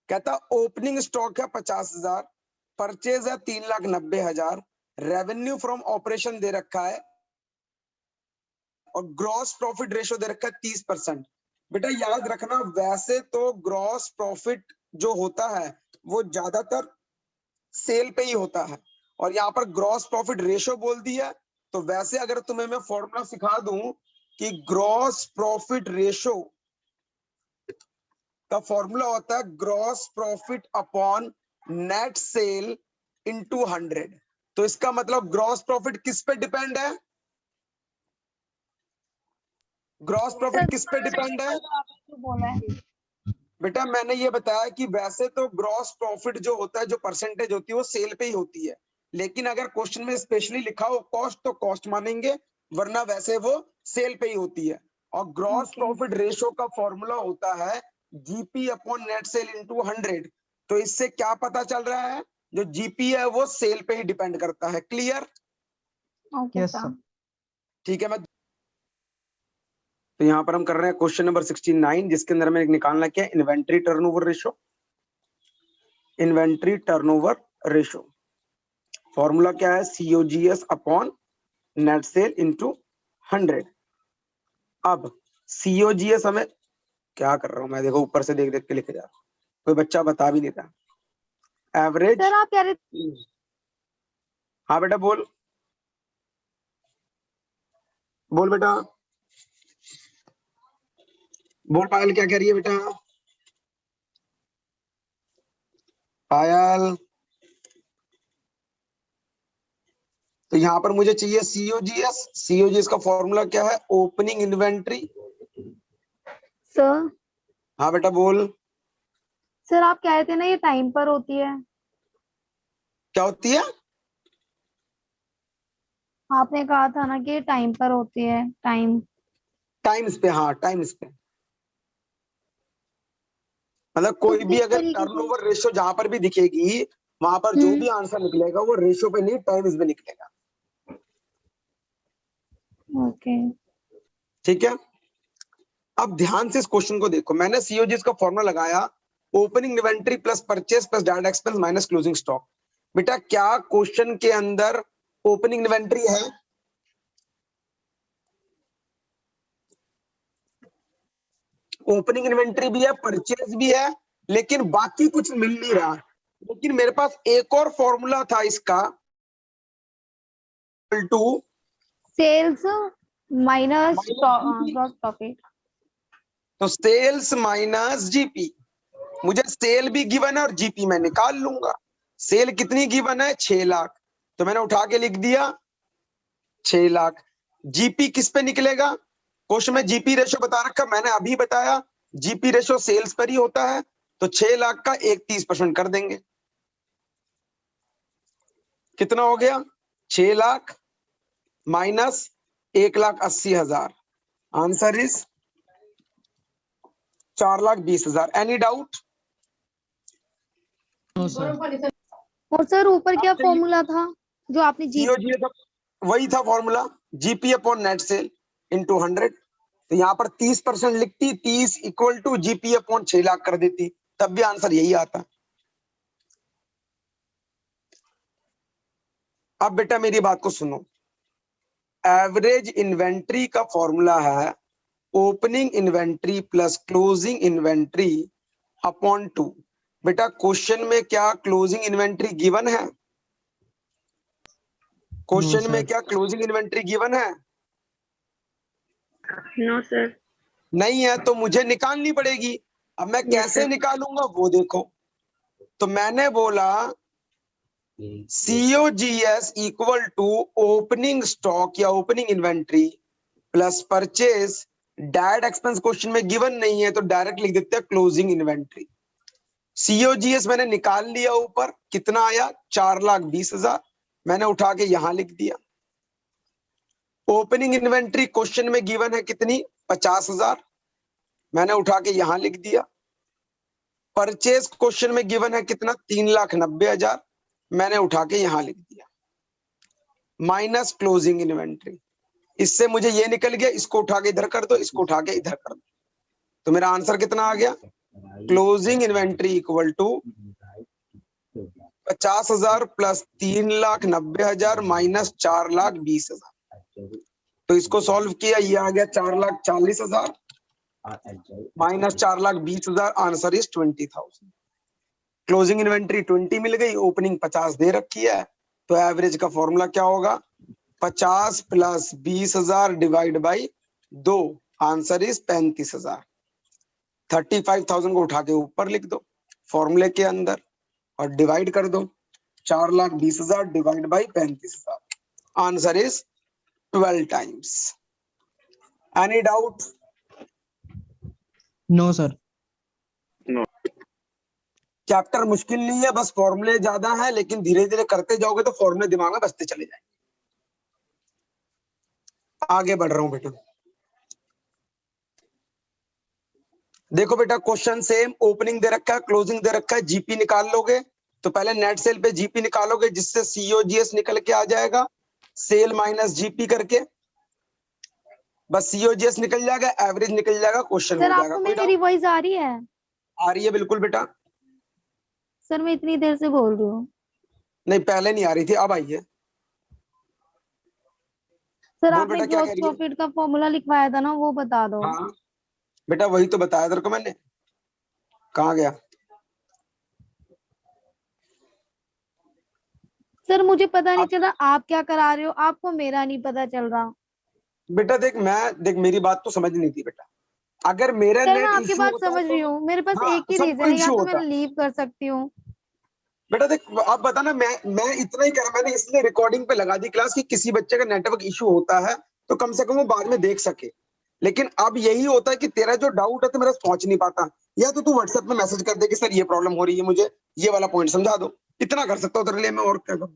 कहता ओपनिंग स्टॉक है 50,000, परचेज है 3,90,000, रेवेन्यू फ्रॉम ऑपरेशन दे रखा है और ग्रॉस प्रॉफिट रेशियो दे रखा है 30%। बेटा याद रखना, वैसे तो ग्रॉस प्रॉफिट जो होता है वो ज्यादातर सेल पे ही होता है, और यहाँ पर ग्रॉस प्रॉफिट रेशियो बोल दिया। तो वैसे अगर तुम्हें मैं फॉर्मूला सिखा दूं कि ग्रॉस प्रॉफिट रेशियो का फॉर्मूला होता है gross profit upon net cell into 100, तो इसका मतलब ग्रॉस प्रॉफिट किस पे डिपेंड है? ग्रॉस प्रॉफिट किस पे डिपेंड है? बोला है बेटा मैंने ये बताया कि वैसे तो ग्रॉस प्रॉफिट जो होता है, जो परसेंटेज होती है वो सेल पे ही होती है, लेकिन अगर क्वेश्चन में स्पेशली लिखा हो कॉस्ट तो कॉस्ट मानेंगे, वरना वैसे वो सेल पे ही होती है। और ग्रॉस प्रॉफिट रेशियो का फॉर्मूला होता है GP upon net cell into 100। तो इससे क्या पता चल रहा है? जो जीपी है वो सेल पे ही डिपेंड करता है। क्लियर? Okay sir. ठीक है। मैं तो यहाँ पर हम कर रहे हैं क्वेश्चन नंबर 69, जिसके अंदर हमें निकालना क्या है? Inventory turnover ratio. Inventory turnover ratio formula क्या है? COGS upon net cell into 100। अब सीओजीएस हमें, क्या कर रहा हूं मैं, देखो ऊपर से देख देख के लिखे जा रहा हूं, कोई बच्चा बता भी नहीं रहा। एवरेज। सर आप कह रहे हाँ बेटा बोल। बोल बेटा, बोल पायल, क्या कह रही है बेटा? पायल, तो यहाँ पर मुझे चाहिए सीओजीएस। सीओजीएस का फॉर्मूला क्या है? Opening inventory. सर हाँ बेटा बोल। सर आप कह रहे थे ना ये टाइम पर होती है। क्या होती है? आपने कहा था ना कि ये टाइम पर होती है, टाइम। टाइम्स पे, हाँ टाइम्स पे। मतलब तो कोई भी किस अगर तरीके से? टर्नओवर रेशियो जहां पर भी दिखेगी, वहां पर जो भी आंसर निकलेगा वो रेशियो पे नहीं, टाइम्स पे निकलेगा। ओके। ठीक है, अब ध्यान से इस क्वेश्चन को देखो। मैंने सीओजीएस का फॉर्मूला लगाया, opening inventory plus purchase plus direct expense minus closing stock. बेटा क्या क्वेश्चन के अंदर ओपनिंग इन्वेंट्री है? ओपनिंग इन्वेंट्री भी है, परचेज भी है, लेकिन बाकी कुछ मिल नहीं रहा। लेकिन मेरे पास एक और फॉर्मूला था इसका, to sales minus GP. Gross profit. तो सेल्स माइनस जीपी, मुझे सेल भी गिवन है और जीपी मैं निकाल लूंगा। सेल कितनी गिवन है? 6 लाख, तो मैंने उठा के लिख दिया 6 लाख। जीपी किस पे निकलेगा? क्वेश्चन में जीपी रेशो बता रखा, मैंने अभी बताया जीपी रेशो सेल्स पर ही होता है। तो 6 लाख का 30% कर देंगे, कितना हो गया? 6 lakh minus 1,80,000, answer is 4,20,000। Any doubt? No sir. और सर ऊपर क्या आपने फॉर्मूला था जो आपने जी? सीओजीए का वही था formula, GP upon net sale into 100। तो यहाँ पर 30% लिखती, 30 equal to GP upon 6 lakh कर देती, तब भी आंसर यही आता। अब बेटा मेरी बात को सुनो, एवरेज इन्वेंट्री का फॉर्मूला है opening inventory plus closing inventory upon 2। बेटा क्वेश्चन में क्या क्लोजिंग इन्वेंट्री गिवन है? क्वेश्चन में सर। क्या क्लोजिंग इन्वेंट्री गिवन है? No sir. नहीं है, तो मुझे निकालनी पड़ेगी। अब मैं कैसे निकालूंगा वो देखो। तो मैंने बोला COGS equal to opening stock या opening inventory plus purchase direct expense. Question में गिवन नहीं है तो डायरेक्ट लिख देते हैं क्लोजिंग इन्वेंट्री। सीओजीएस मैंने निकाल लिया, ऊपर कितना आया? 4,20,000, मैंने उठा के यहां लिख दिया। ओपनिंग इन्वेंट्री क्वेश्चन में गिवन है कितनी? 50,000, मैंने उठा के यहां लिख दिया। परचेज क्वेश्चन में गिवन है कितना? 3,90,000, मैंने उठा के यहां लिख दिया। माइनस क्लोजिंग इन्वेंट्री, इससे मुझे ये निकल गया, इसको उठा के इधर कर दो, इसको उठा के इधर कर दो, तो मेरा आंसर कितना आ गया? Closing inventory equal to 50,000 plus 3,90,000 minus 4,20,000। तो इसको सॉल्व किया, ये आ गया 4,40,000 minus 4,20,000, answer is 20,000। Closing inventory 20 मिल गई, ओपनिंग 50 दे रखी है, तो एवरेज का फॉर्मूला क्या होगा? 50 plus 20,000 divide by 2, answer is 35,000। 35,000 को उठा के ऊपर लिख दो फॉर्मूले के अंदर और डिवाइड कर दो, 4,20,000 divide by 35,000, answer is 12 times. Any doubt? No sir. Chapter मुश्किल नहीं है, बस फॉर्मूले ज्यादा है, लेकिन धीरे धीरे करते जाओगे तो फॉर्मूले दिमाग में बसते चले जाएंगे। आगे बढ़ रहा हूं बेटा। देखो बेटा क्वेश्चन सेम, ओपनिंग दे रखा है, क्लोजिंग दे रखा है, जीपी निकाल लोगे तो पहले नेट सेल पे जीपी निकालोगे, जिससे सीओजीएस निकल के आ जाएगा, सेल माइनस जीपी करके, बस सीओजीएस निकल जाएगा, एवरेज निकल जाएगा, क्वेश्चन सर हो जाएगा। आपको कोई मेरी डाउट? वॉइस आ रही है? आ रही है बिल्कुल बेटा। सर मैं इतनी देर से बोल रही हूँ। नहीं पहले नहीं आ रही थी, अब आई है। सर बोल आपने बेटा क्या ग्रॉस कह रही है? प्रॉफिट का फॉर्मूला लिखवाया था ना, वो बता दो। हाँ बेटा वही तो बताया तेरे को मैंने, कहाँ गया? सर मुझे पता नहीं अब चल रहा आप क्या करा रहे हो, आपको मेरा नहीं पता चल रहा। बेटा देख मेरी बात तो समझ नहीं थी बेटा। अगर मेरा सर मैं नेट आपकी इशू बात होता समझ रही तो हूँ, मेरे पास हाँ एक ही सबको रीजन है, या इशू तो मैं होता। लीव कर सकती हूँ। बेटा देख अब बता ना, मैं इतना ही करा, मैंने इसलिए रिकॉर्डिंग पे लगा दी क्लास कि किसी बच्चे का नेटवर्क इशू होता है तो कम से कम वो बाद में देख सके। लेकिन अब यही होता है कि तेरा जो डाउट है तो मेरा पहुंच नहीं पाता, या तो तू व्हाट्सएप में मैसेज कर दे कि सर ये प्रॉब्लम हो रही है, मुझे ये वाला पॉइंट समझा दो। इतना कर सकता हूँ तेरे लिए मैं, और क्या करूं।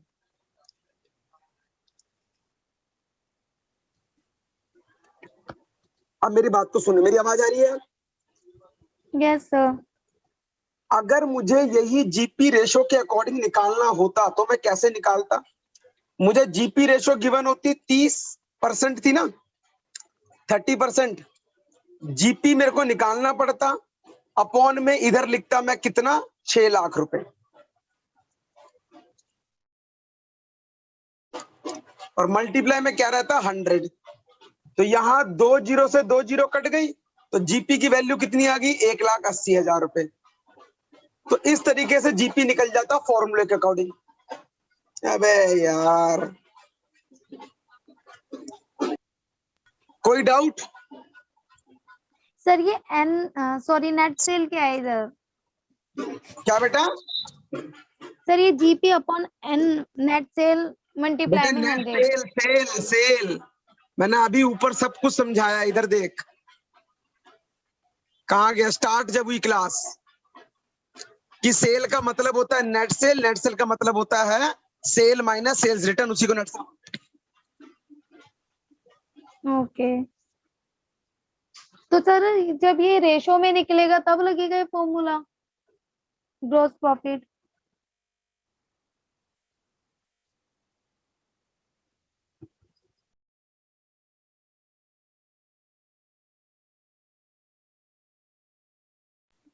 अब मेरी बात तो सुन, मेरी आवाज आ रही है? Yes sir. अगर मुझे यही जीपी रेशो के अकॉर्डिंग निकालना होता तो मैं कैसे निकालता? मुझे जीपी रेशो गिवन होती 30% थी ना, 30%। जीपी मेरे को निकालना पड़ता, अपॉन में इधर लिखता मैं कितना, 6 लाख रुपए, और मल्टीप्लाई में क्या रहता, 100। तो यहां 2 जीरो से 2 जीरो कट गई, तो जीपी की वैल्यू कितनी आ गई, 1,80,000 रुपए। तो इस तरीके से जीपी निकल जाता फॉर्मूले के अकॉर्डिंग। अबे यार, कोई डाउट? सर ये सॉरी नेट सेल क्या है इधर? क्या बेटा? सर ये GP upon an net sale बेटे मल्टीप्लाई में नेट 100। सेल सेल सेल, मैंने अभी ऊपर सब कुछ समझाया, इधर देख कहाँ गया स्टार्ट जब हुई क्लास, कि सेल का मतलब होता है नेट सेल, नेट सेल का मतलब होता है सेल माइनस सेल्स रिटर्न, उसी को नेट सेल। ओके, तो सर जब ये रेशो में निकलेगा तब लगेगा ये फॉर्मूला ग्रॉस प्रॉफिट?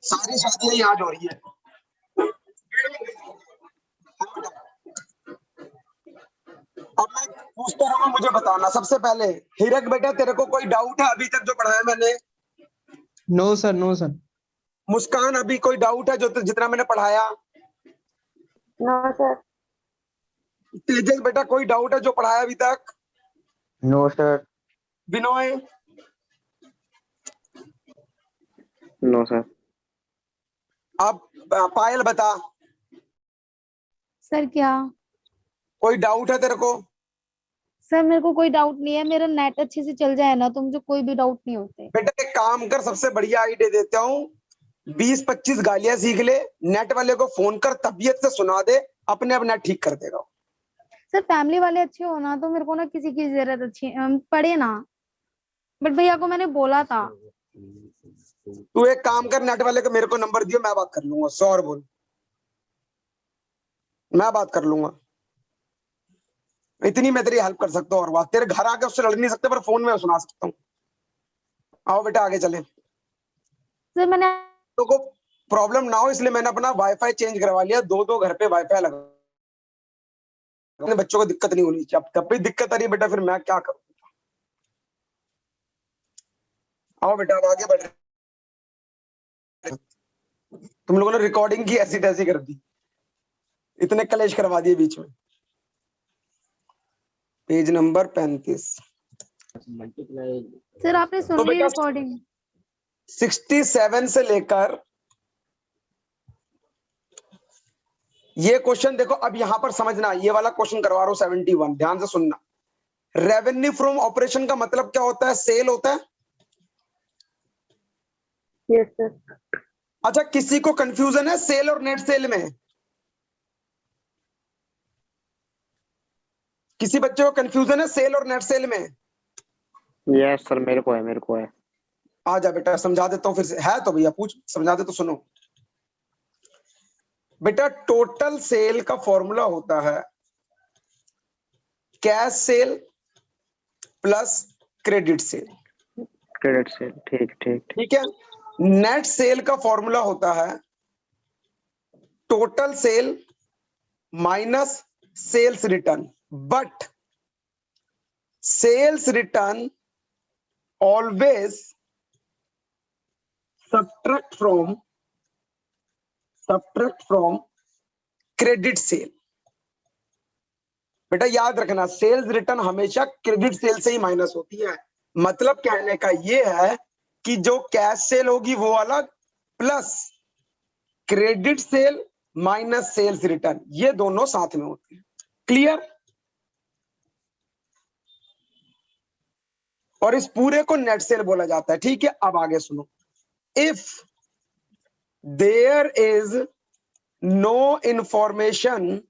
सारी शादियां आज हो रही है। अब मैं पूछता रहूंगा, मुझे बताना सबसे पहले। हीरक बेटा तेरे को कोई डाउट है अभी तक जो पढ़ाया मैंने? No sir, no sir. Muskan अभी कोई डाउट है जो जितना मैंने पढ़ाया? No sir. तेजस बेटा कोई डाउट है जो पढ़ाया अभी तक? No sir. Binoy? No sir. अब पायल बता, सर क्या? कोई डाउट है तेरे को? सर मेरे को कोई डाउट नहीं है, मेरा नेट अच्छे से चल जाए ना तो मुझे कोई भी डाउट नहीं होते। बेटा एक काम कर, सबसे बढ़िया आइडिया देता हूँ, 20-25 गालियां सीख ले, नेट वाले को फोन कर, तबीयत से सुना दे, अपने आप नेट ठीक कर देगा। सर फैमिली वाले अच्छे हो ना, तो मेरे को ना किसी की जरूरत अच्छी पड़े ना। बट भैया को मैंने बोला था। तू एक काम कर, नेट वाले को मेरे को नंबर दियो, मैं बात कर लूंगा, सौर बोल, मैं बात कर लूंगा। इतनी मैं तेरी हेल्प कर सकता हूँ, और बात तेरे घर आके उससे लड़ नहीं सकते, पर फोन में सुना सकता हूँ। आओ बेटा आगे चले। सर मैंने तो को प्रॉब्लम ना हो इसलिए मैंने अपना वाईफाई चेंज करवा लिया, 2-2 घर पे वाईफाई लगा, अपने बच्चों को दिक्कत नहीं होनी चाहिए। अब तब भी दिक्कत आ रही है बेटा, फिर मैं क्या करूँ? आओ बेटा अब आगे बढ़ रहे। तुम लोगों ने रिकॉर्डिंग की ऐसी तैसी कर दी, इतने कलेश करवा दिए बीच में। Page number 35। सर आपने तो सुन ली बेटा रिकॉर्डिंग? 67 से लेकर ये क्वेश्चन देखो, अब यहां पर समझना, ये वाला क्वेश्चन करवा रहा हूं 71, ध्यान से सुनना। रेवेन्यू फ्रॉम ऑपरेशन का मतलब क्या होता है? सेल होता है। Yes sir. अच्छा, किसी को कंफ्यूजन है सेल और नेट सेल में? किसी बच्चे को कंफ्यूजन है सेल और नेट सेल में? यस सर, मेरे को है। आ जा बेटा समझा देता हूं फिर से, है तो भैया पूछ, समझा दे तो सुनो। बेटा टोटल सेल का फॉर्मूला होता है cash cell plus credit cell. Credit से, ठीक ठीक ठीक। ठीक है। नेट सेल का फॉर्मूला होता है total sale minus sales return, but sales return always subtract from credit sale। बेटा याद रखना, सेल्स रिटर्न हमेशा क्रेडिट सेल से ही माइनस होती है। मतलब कहने का ये है कि जो कैश सेल होगी वो अलग, plus credit sale minus sales return, ये दोनों साथ में होते हैं। क्लियर? और इस पूरे को नेट सेल बोला जाता है। ठीक है, अब आगे सुनो। If there is no information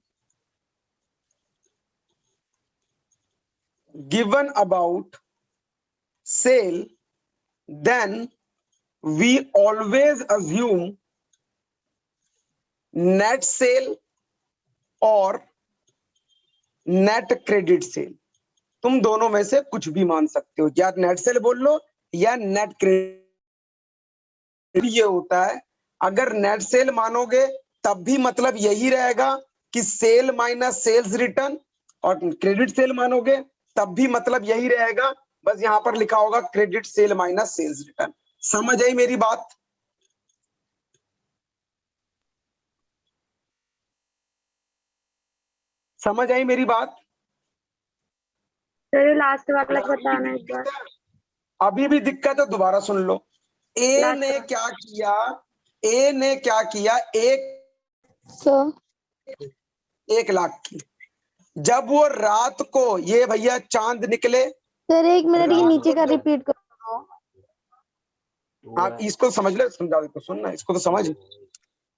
given about sale, then we always assume net sale और net credit sale। तुम दोनों में से कुछ भी मान सकते हो, या नेट सेल बोल लो या नेट क्रेडिट। ये होता है, अगर नेट सेल मानोगे तब भी मतलब यही रहेगा कि सेल माइनस सेल्स रिटर्न, और क्रेडिट सेल मानोगे तब भी मतलब यही रहेगा, बस यहां पर लिखा होगा credit sale minus sales return. समझ आई मेरी बात? समझ आई मेरी बात? सर लास्ट वाला अगर बताना एक बार। अभी भी दिक्कत है दोबारा सुन लो। ए लास्ट ने वाला। क्या किया, ए ने क्या किया, सर 1 लाख की, जब वो रात को, ये भैया चांद निकले, सर 1 मिनट ये रात नीचे को का जब, रिपीट करो। आप इसको समझ ले, समझा देता, सुनना इसको तो समझ।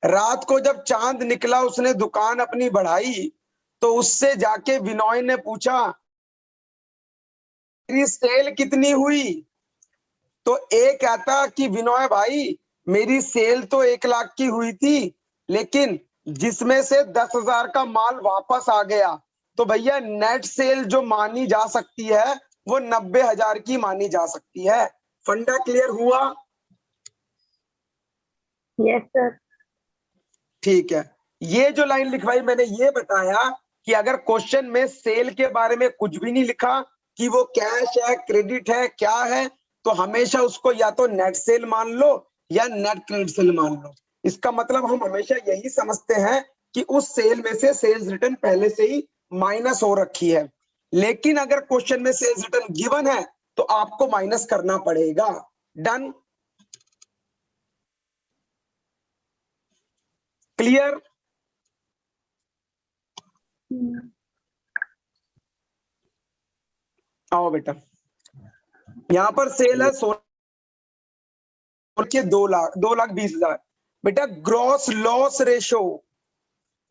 रात को जब चांद निकला, उसने दुकान अपनी बढ़ाई, तो उससे जाके विनोय ने पूछा तेरी सेल कितनी हुई? तो ए कहता कि विनोय भाई मेरी सेल तो 1 लाख की हुई थी, लेकिन जिसमें से 10,000 का माल वापस आ गया, तो भैया नेट सेल जो मानी जा सकती है वो 90,000 की मानी जा सकती है। फंडा क्लियर हुआ? Yes sir. ठीक है, ये जो लाइन लिखवाई मैंने ये बताया कि अगर क्वेश्चन में सेल के बारे में कुछ भी नहीं लिखा कि वो कैश है क्रेडिट है क्या है, तो हमेशा उसको या तो नेट सेल मान लो या नेट क्रेडिट सेल मान लो। इसका मतलब हम हमेशा यही समझते हैं कि उस सेल में से सेल्स रिटर्न पहले से ही माइनस हो रखी है। लेकिन अगर क्वेश्चन में सेल्स रिटर्न गिवन है तो आपको माइनस करना पड़ेगा। डन? क्लियर? आओ बेटा, यहां पर सेल है 16 के 2,20,000। बेटा gross loss ratio,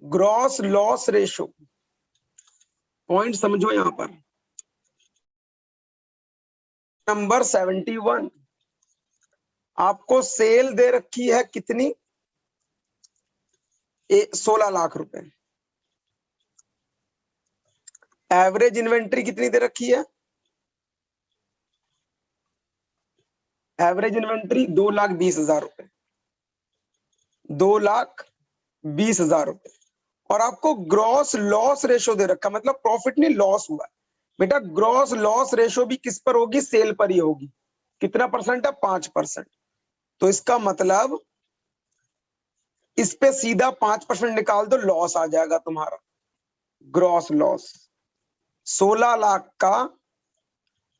gross loss ratio point समझो यहां पर। नंबर 71, आपको सेल दे रखी है कितनी? 16 लाख रुपए। एवरेज इन्वेंट्री कितनी दे रखी है? एवरेज इन्वेंट्री 2,20,000 रुपए, 2,20,000 रुपए। और आपको ग्रॉस लॉस रेशो दे रखा, मतलब प्रॉफिट नहीं लॉस हुआ। बेटा ग्रॉस लॉस रेशो भी किस पर होगी? सेल पर ही होगी। कितना परसेंट है? 5%। तो इसका मतलब इस पे सीधा 5% निकाल दो, लॉस आ जाएगा तुम्हारा। ग्रॉस लॉस 16 लाख का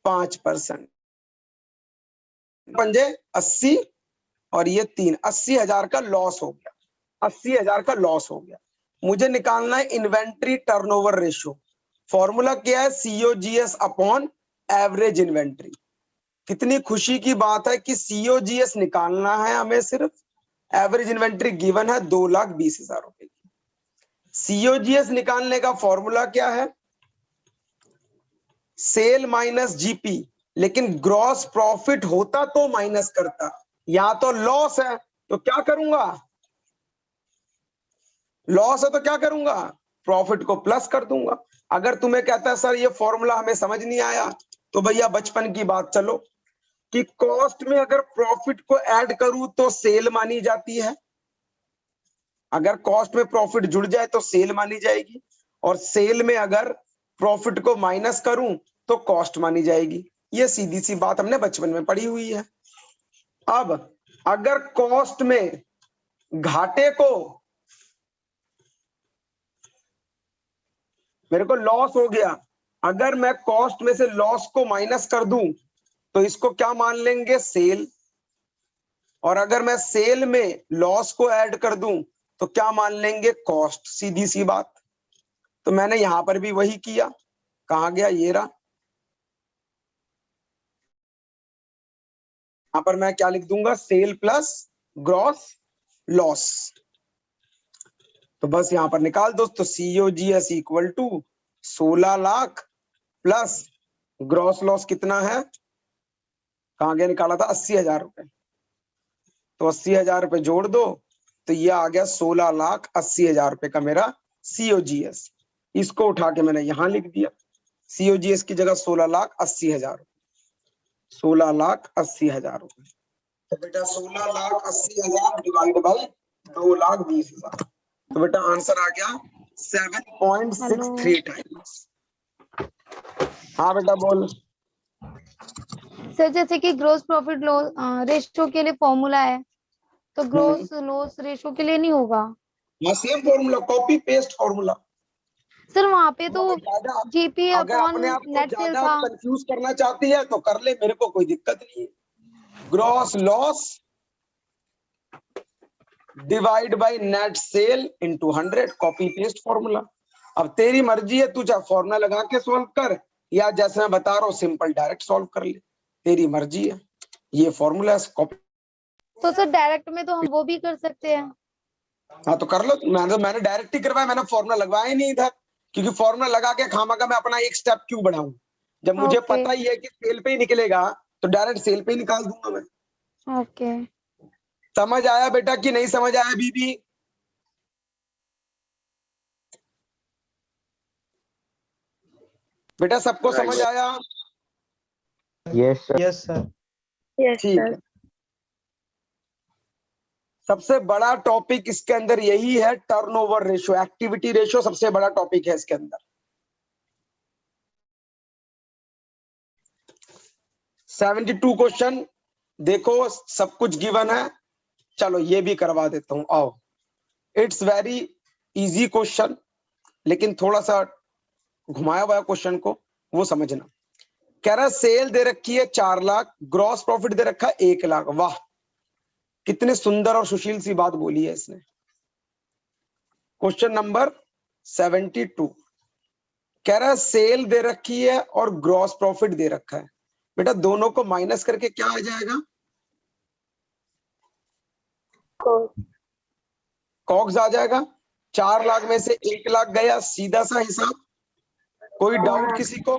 5%, पंजे 80 और ये 3, 80,000 का लॉस हो गया। 80,000 का लॉस हो गया। मुझे निकालना है इन्वेंट्री टर्नओवर रेशियो। फॉर्मूला क्या है? COGS upon average inventory. कितनी खुशी की बात है कि सीओजीएस निकालना है हमें सिर्फ, एवरेज इन्वेंट्री गिवन है 2,20,000 रुपए की। सीओजीएस निकालने का फॉर्मूला क्या है? सेल माइनस जीपी, लेकिन ग्रॉस प्रॉफिट होता तो माइनस करता, या तो लॉस है तो क्या करूंगा? लॉस है तो क्या करूंगा? प्रॉफिट को प्लस कर दूंगा। अगर तुम्हें कहता है सर ये फॉर्मूला हमें समझ नहीं आया, तो भैया बचपन की बात चलो कि कॉस्ट में अगर प्रॉफिट को ऐड करूं तो सेल मानी जाती है, अगर कॉस्ट में प्रॉफिट जुड़ जाए तो सेल मानी जाएगी, और सेल में अगर प्रॉफिट को माइनस करूं तो कॉस्ट मानी जाएगी। ये सीधी सी बात हमने बचपन में पढ़ी हुई है। अब अगर कॉस्ट में घाटे को मेरे को लॉस हो गया, अगर मैं कॉस्ट में से लॉस को माइनस कर दूं तो इसको क्या मान लेंगे, सेल। और अगर मैं सेल में लॉस को ऐड कर दूं तो क्या मान लेंगे, कॉस्ट। सीधी सी बात। तो मैंने यहां पर भी वही किया। कहां गया, ये रहा। यहां पर मैं क्या लिख दूंगा, सेल प्लस ग्रॉस लॉस। तो बस यहां पर निकाल दो। तो COGS equal to 16 lakh plus gross loss कितना है, कहां गया, निकाला था 80,000 रुपए। तो 80,000 रुपए जोड़ दो तो ये आ गया 16,80,000 रुपए का मेरा COGS। इसको उठा के मैंने यहां लिख दिया, COGS की जगह 16,80,000, 16,80,000 रुपए। तो बेटा 16,80,000 डिवाइड बाई 2,20,000, तो बेटा आंसर आ गया 7.63 टाइम्स। हाँ बेटा बोल। सर जैसे कि ग्रोस प्रॉफिट रेशियो के लिए फॉर्मूला है, तो ग्रोस लॉस रेशियो के लिए नहीं होगा? हाँ same formula, copy paste formula. Sir वहां पे तो ज्यादा जीपी अगर अपॉन अपने आप को नेट सेल ज्यादा था। कंफ्यूज करना चाहती है तो कर ले, मेरे को कोई दिक्कत नहीं है। Gross loss divide by net cell into 100, copy paste formula. अब तेरी मर्जी है, तू चाहे फॉर्मूला लगा के सॉल्व कर या जैसे मैं बता रहा हूँ सिंपल डायरेक्ट सॉल्व कर ले, तेरी मर्जी है। ये फॉर्मूला है कॉपी। तो सर डायरेक्ट में तो हम वो भी कर सकते हैं। हाँ तो कर लो। मैंने डायरेक्ट ही करवाया, मैंने फॉर्मूला लगवाया ही नहीं इधर, क्योंकि फॉर्मूला लगा के खामखा मैं अपना एक स्टेप क्यों बढ़ाऊं, जब मुझे ओके पता ही है कि सेल पे ही निकलेगा तो डायरेक्ट सेल पे ही निकाल दूंगा मैं। ओके। समझ आया बेटा कि नहीं समझ आया बीबी? बेटा सबको समझ आया? Yes sir. Yes sir. Yes ठीक सर। है। सबसे बड़ा टॉपिक इसके अंदर यही है, टर्नओवर रेशियो, एक्टिविटी रेशियो सबसे बड़ा टॉपिक है इसके अंदर। 72 क्वेश्चन देखो, सब कुछ गिवन है। चलो ये भी करवा देता हूं, आओ। इट्स वेरी इजी क्वेश्चन, लेकिन थोड़ा सा घुमाया हुआ क्वेश्चन को वो समझना। कह रहा सेल दे रखी है 4 लाख, ग्रॉस प्रॉफिट दे रखा है 1 लाख। वाह, कितने सुंदर और सुशील सी बात बोली है इसने। क्वेश्चन नंबर 72 कह रहा है सेल दे रखी है और ग्रॉस प्रॉफिट दे रखा है। बेटा दोनों को माइनस करके क्या आ जाएगा, कॉग्स आ जाएगा। 4 लाख में से 1 लाख गया, सीधा सा हिसाब। कोई डाउट किसी को?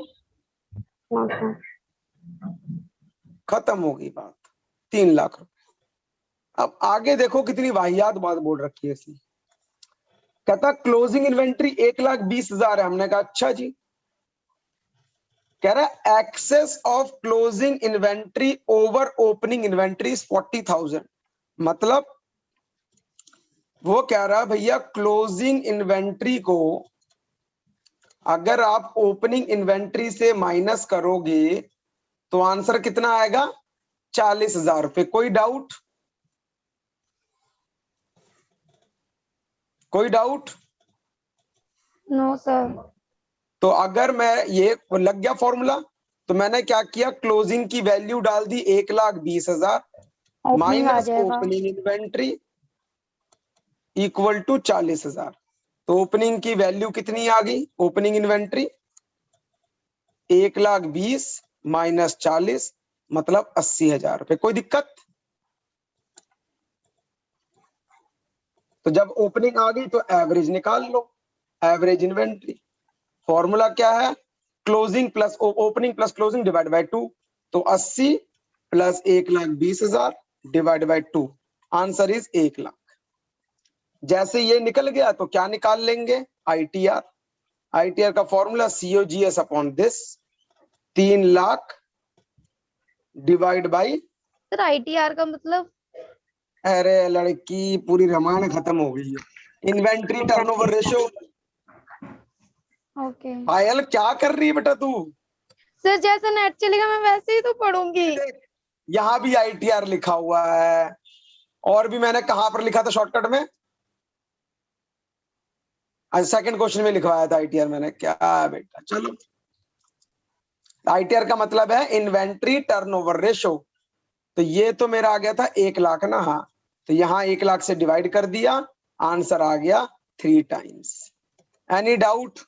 खत्म होगी बात। 3 लाख रुपए। अब आगे देखो कितनी वाहियात बात बोल रखी है इसने। कहता क्लोजिंग इन्वेंट्री 1,20,000 है। हमने कहा अच्छा जी। कह रहा excess of closing inventory over opening inventory 40,000। मतलब वो कह रहा भैया क्लोजिंग इन्वेंट्री को अगर आप ओपनिंग इन्वेंट्री से माइनस करोगे तो आंसर कितना आएगा, 40,000 रुपए। कोई डाउट? कोई डाउट? No sir. तो अगर मैं ये लग गया फॉर्मूला, तो मैंने क्या किया, क्लोजिंग की वैल्यू डाल दी 1,20,000 ओपनिंग आ माइनस जाएगा। Opening inventory equal to 40,000। तो ओपनिंग की वैल्यू कितनी आ गई, ओपनिंग इन्वेंट्री 1,20,000 माइनस 40 मतलब 80,000 रुपए। कोई दिक्कत? तो जब ओपनिंग आ गई तो एवरेज निकाल लो, एवरेज इन्वेंट्री। फॉर्मूला क्या है, closing plus opening plus closing divide by 2। तो 80 plus 1,20,000 divide by 2, answer is 1 lakh. जैसे ये निकल गया तो क्या निकाल लेंगे, ITR। ITR का formula COGS upon this, 3 lakh divide by. Sir ITR का मतलब? अरे लड़की पूरी रामायण खत्म हो गई है। Inventory turnover ratio. ओके पायल क्या कर रही है बेटा तू? सर, जैसा नेट चलेगा मैं वैसे ही तो पढ़ूंगी। यहाँ भी ITR लिखा हुआ है, और भी मैंने कहां पर लिखा था शॉर्टकट में, आज सेकंड क्वेश्चन में लिखवाया था आईटीआर मैंने, क्या बेटा। चलो, आईटीआर का मतलब है इन्वेंट्री टर्नओवर रेशो। तो ये तो मेरा आ गया था 1 लाख ना, हाँ, तो यहाँ 1 लाख से डिवाइड कर दिया, आंसर आ गया 3 टाइम्स। Any doubt?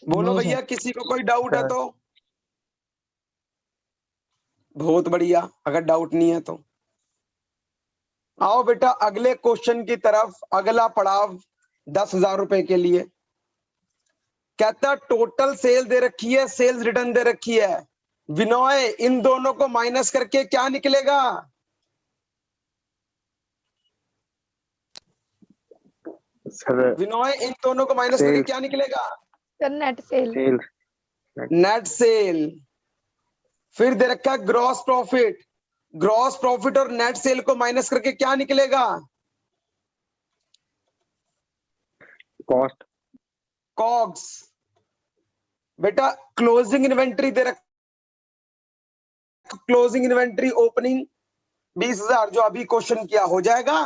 बोलो No, भैया, sir. किसी को कोई डाउट है Sir. तो? बहुत बढ़िया, अगर डाउट नहीं है तो आओ बेटा अगले क्वेश्चन की तरफ। अगला पड़ाव 10,000 रुपए के लिए। कहता टोटल सेल दे रखी है, सेल्स रिटर्न दे रखी है। विनोय, इन दोनों को माइनस करके क्या निकलेगा? सर विनोय, इन दोनों को माइनस करके Sales. क्या निकलेगा? Sir net sale. Sales. Net sale. फिर दे रखा है ग्रॉस प्रॉफिट। ग्रॉस प्रॉफिट और नेट सेल को माइनस करके क्या निकलेगा? कॉस्ट। कॉग्स। बेटा क्लोजिंग इन्वेंट्री दे रखा, क्लोजिंग इन्वेंट्री ओपनिंग 20,000 जो अभी क्वेश्चन किया, हो जाएगा?